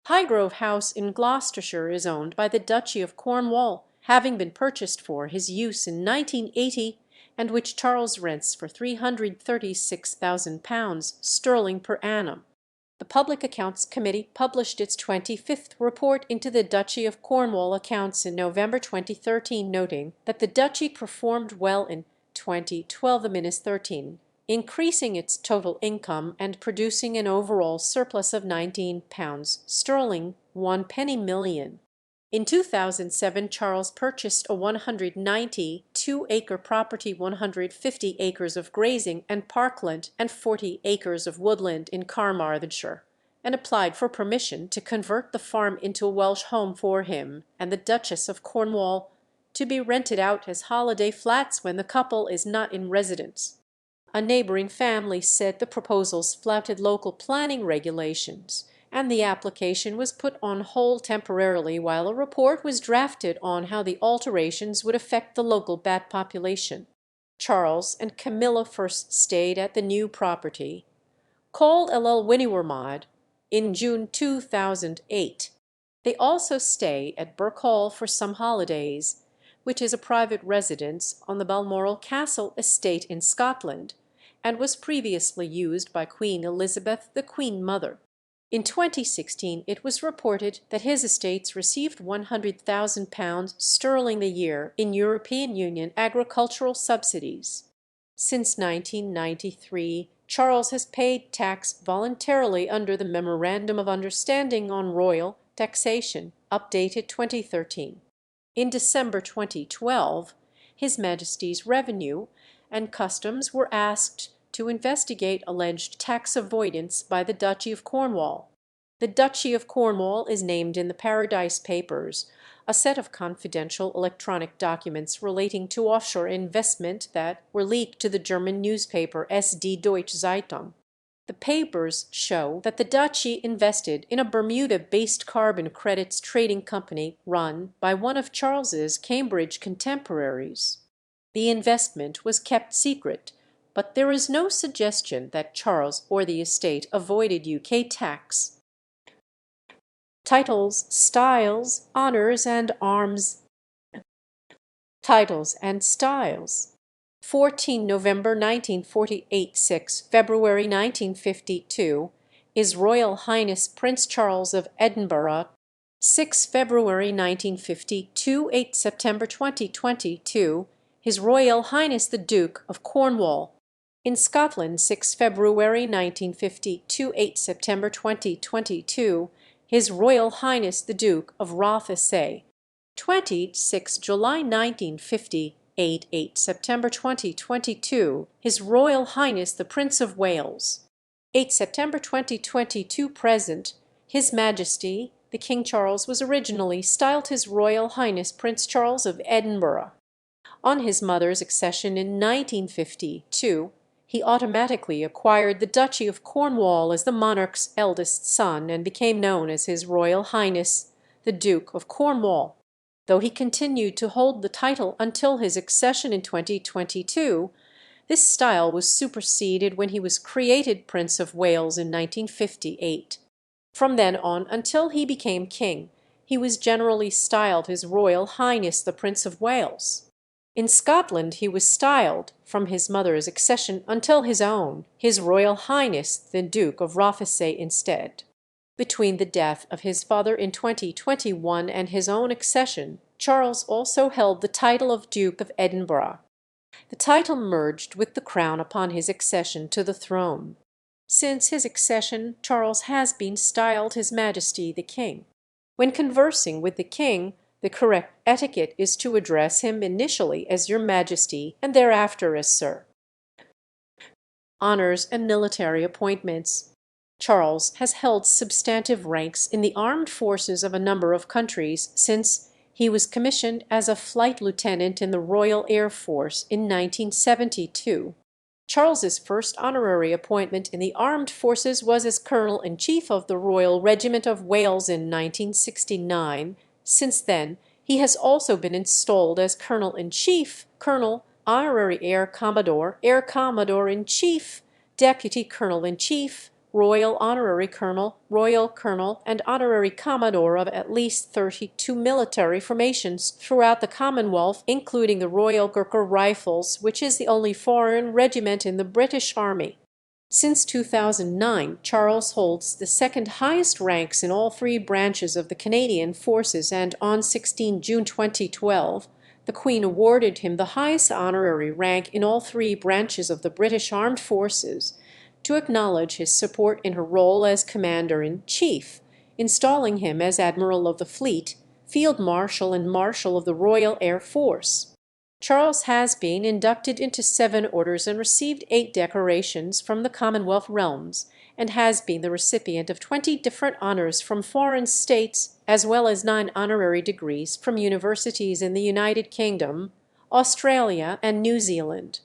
Highgrove House in Gloucestershire is owned by the Duchy of Cornwall, having been purchased for his use in 1980, and which Charles rents for £336,000 sterling per annum. The Public Accounts Committee published its 25th report into the Duchy of Cornwall accounts in November 2013, noting that the duchy performed well in 2012-13, increasing its total income and producing an overall surplus of £19 1 penny million. In 2007, Charles purchased a 192-acre property, 150 acres of grazing and parkland, and 40 acres of woodland in Carmarthenshire, and applied for permission to convert the farm into a Welsh home for him and the Duchess of Cornwall, to be rented out as holiday flats when the couple is not in residence. A neighbouring family said the proposals flouted local planning regulations, and the application was put on hold temporarily while a report was drafted on how the alterations would affect the local bat population. Charles and Camilla first stayed at the new property, called Llal Winiwermad, in June 2008. They also stay at Birk Hall for some holidays, which is a private residence on the Balmoral Castle estate in Scotland, and was previously used by Queen Elizabeth, the Queen Mother. In 2016, it was reported that his estates received £100,000 a year in European Union agricultural subsidies. Since 1993, Charles has paid tax voluntarily under the Memorandum of Understanding on Royal Taxation, updated 2013. In December 2012, His Majesty's Revenue and Customs were asked to investigate alleged tax avoidance by the Duchy of Cornwall. The Duchy of Cornwall is named in the Paradise Papers, a set of confidential electronic documents relating to offshore investment that were leaked to the German newspaper SD Deutsche Zeitung. The papers show that the duchy invested in a Bermuda-based carbon credits trading company run by one of Charles's Cambridge contemporaries. The investment was kept secret, but there is no suggestion that Charles or the estate avoided UK tax. Titles, styles, honours, and arms. Titles and styles. 14 November 1948, 6 February 1952, His Royal Highness Prince Charles of Edinburgh. 6 February 1952, 8 September 2022, His Royal Highness the Duke of Cornwall. In Scotland, 6 February 1952, 8 September 2022, His Royal Highness the Duke of Rothesay. 26 July 1950, 8 September 2022, His Royal Highness the Prince of Wales. 8 September 2022 present, His Majesty the King Charles was originally styled His Royal Highness Prince Charles of Edinburgh. On his mother's accession in 1952, he automatically acquired the Duchy of Cornwall as the monarch's eldest son and became known as His Royal Highness the Duke of Cornwall. Though he continued to hold the title until his accession in 2022, this style was superseded when he was created Prince of Wales in 1958. From then on until he became king, he was generally styled His Royal Highness the Prince of Wales. In Scotland he was styled, from his mother's accession until his own, His Royal Highness the Duke of Rothesay instead. Between the death of his father in 2021 and his own accession, Charles also held the title of Duke of Edinburgh. The title merged with the crown upon his accession to the throne. Since his accession, Charles has been styled His Majesty the King. When conversing with the king, the correct etiquette is to address him initially as Your Majesty and thereafter as Sir. Honours and military appointments. Charles has held substantive ranks in the armed forces of a number of countries since he was commissioned as a flight lieutenant in the Royal Air Force in 1972. Charles's first honorary appointment in the armed forces was as Colonel-in-Chief of the Royal Regiment of Wales in 1969. Since then, he has also been installed as Colonel-in-Chief, Colonel, Honorary Air Commodore-in-Chief, Deputy Colonel-in-Chief, Royal Honorary Colonel, Royal Colonel, and Honorary Commodore of at least 32 military formations throughout the Commonwealth, including the Royal Gurkha Rifles, which is the only foreign regiment in the British Army. Since 2009, Charles holds the second highest ranks in all three branches of the Canadian Forces, and on 16 June 2012, the Queen awarded him the highest honorary rank in all three branches of the British Armed Forces to acknowledge his support in her role as Commander-in-Chief, installing him as Admiral of the Fleet, Field Marshal and Marshal of the Royal Air Force. Charles has been inducted into 7 orders and received 8 decorations from the Commonwealth realms, and has been the recipient of 20 different honours from foreign states, as well as 9 honorary degrees from universities in the United Kingdom, Australia, and New Zealand.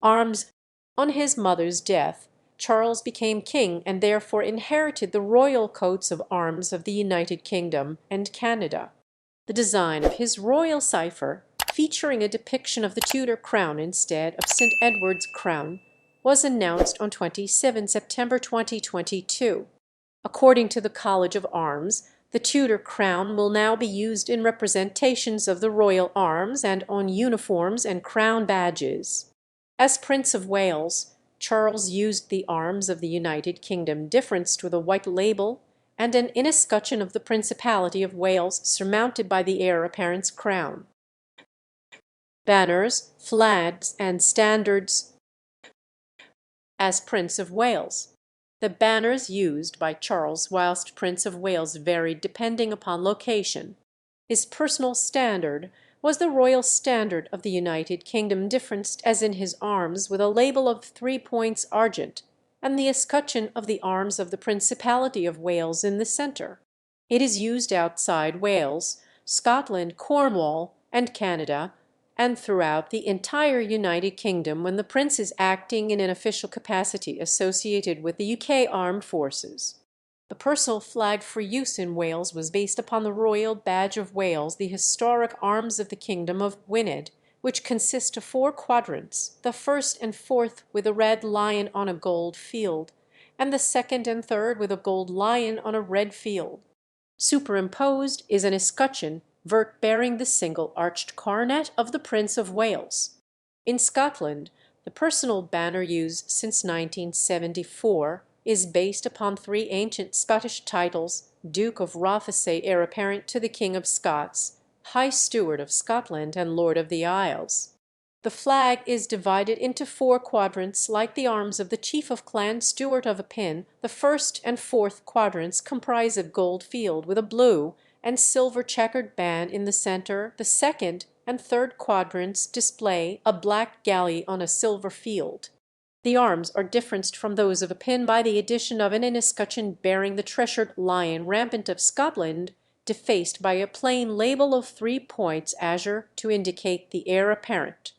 Arms. On his mother's death, Charles became king and therefore inherited the royal coats of arms of the United Kingdom and Canada. The design of his royal cipher, featuring a depiction of the Tudor crown instead of St. Edward's crown, was announced on 27 September 2022. According to the College of Arms, the Tudor crown will now be used in representations of the royal arms and on uniforms and crown badges. As Prince of Wales, Charles used the arms of the United Kingdom differenced with a white label and an inescutcheon of the Principality of Wales surmounted by the heir apparent's crown. Banners, flags, and standards. As Prince of Wales, the banners used by Charles whilst Prince of Wales varied depending upon location. His personal standard was the Royal Standard of the United Kingdom, differenced as in his arms with a label of 3 points argent, and the escutcheon of the arms of the Principality of Wales in the centre. It is used outside Wales, Scotland, Cornwall, and Canada, and throughout the entire United Kingdom when the Prince is acting in an official capacity associated with the UK Armed Forces. The personal flag for use in Wales was based upon the Royal Badge of Wales, the historic arms of the Kingdom of Gwynedd, which consist of 4 quadrants, the first and fourth with a red lion on a gold field, and the second and third with a gold lion on a red field. Superimposed is an escutcheon bearing the single arched coronet of the Prince of Wales. In Scotland, the personal banner used since 1974 is based upon 3 ancient Scottish titles: Duke of Rothesay, heir apparent to the King of Scots, High Steward of Scotland, and Lord of the Isles. The flag is divided into 4 quadrants like the arms of the Chief of Clan Stewart of Appin. The first and fourth quadrants comprise a gold field with a blue and silver checkered band in the centre. The second and third quadrants display a black galley on a silver field. The arms are differenced from those of Appin by the addition of an escutcheon bearing the treasured lion rampant of Scotland, defaced by a plain label of 3 points azure to indicate the heir apparent.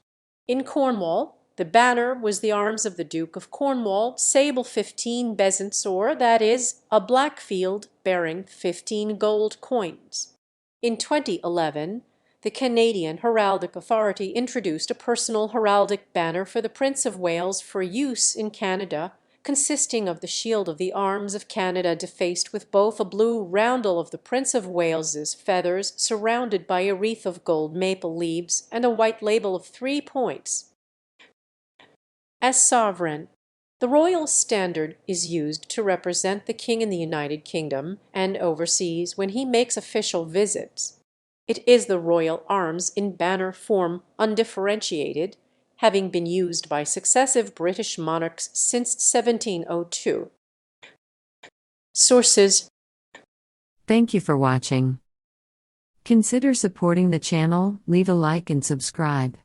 In Cornwall, the banner was the arms of the Duke of Cornwall, sable 15 bezants, or, that is, a black field bearing 15 gold coins. In 2011, the Canadian Heraldic Authority introduced a personal heraldic banner for the Prince of Wales for use in Canada, consisting of the shield of the arms of Canada defaced with both a blue roundel of the Prince of Wales's feathers surrounded by a wreath of gold maple leaves and a white label of 3 points. As sovereign, the royal standard is used to represent the king in the United Kingdom and overseas when he makes official visits. It is the royal arms in banner form, undifferentiated, having been used by successive British monarchs since 1702. Sources.
Thank you for watching. Consider supporting the channel, leave a like and subscribe.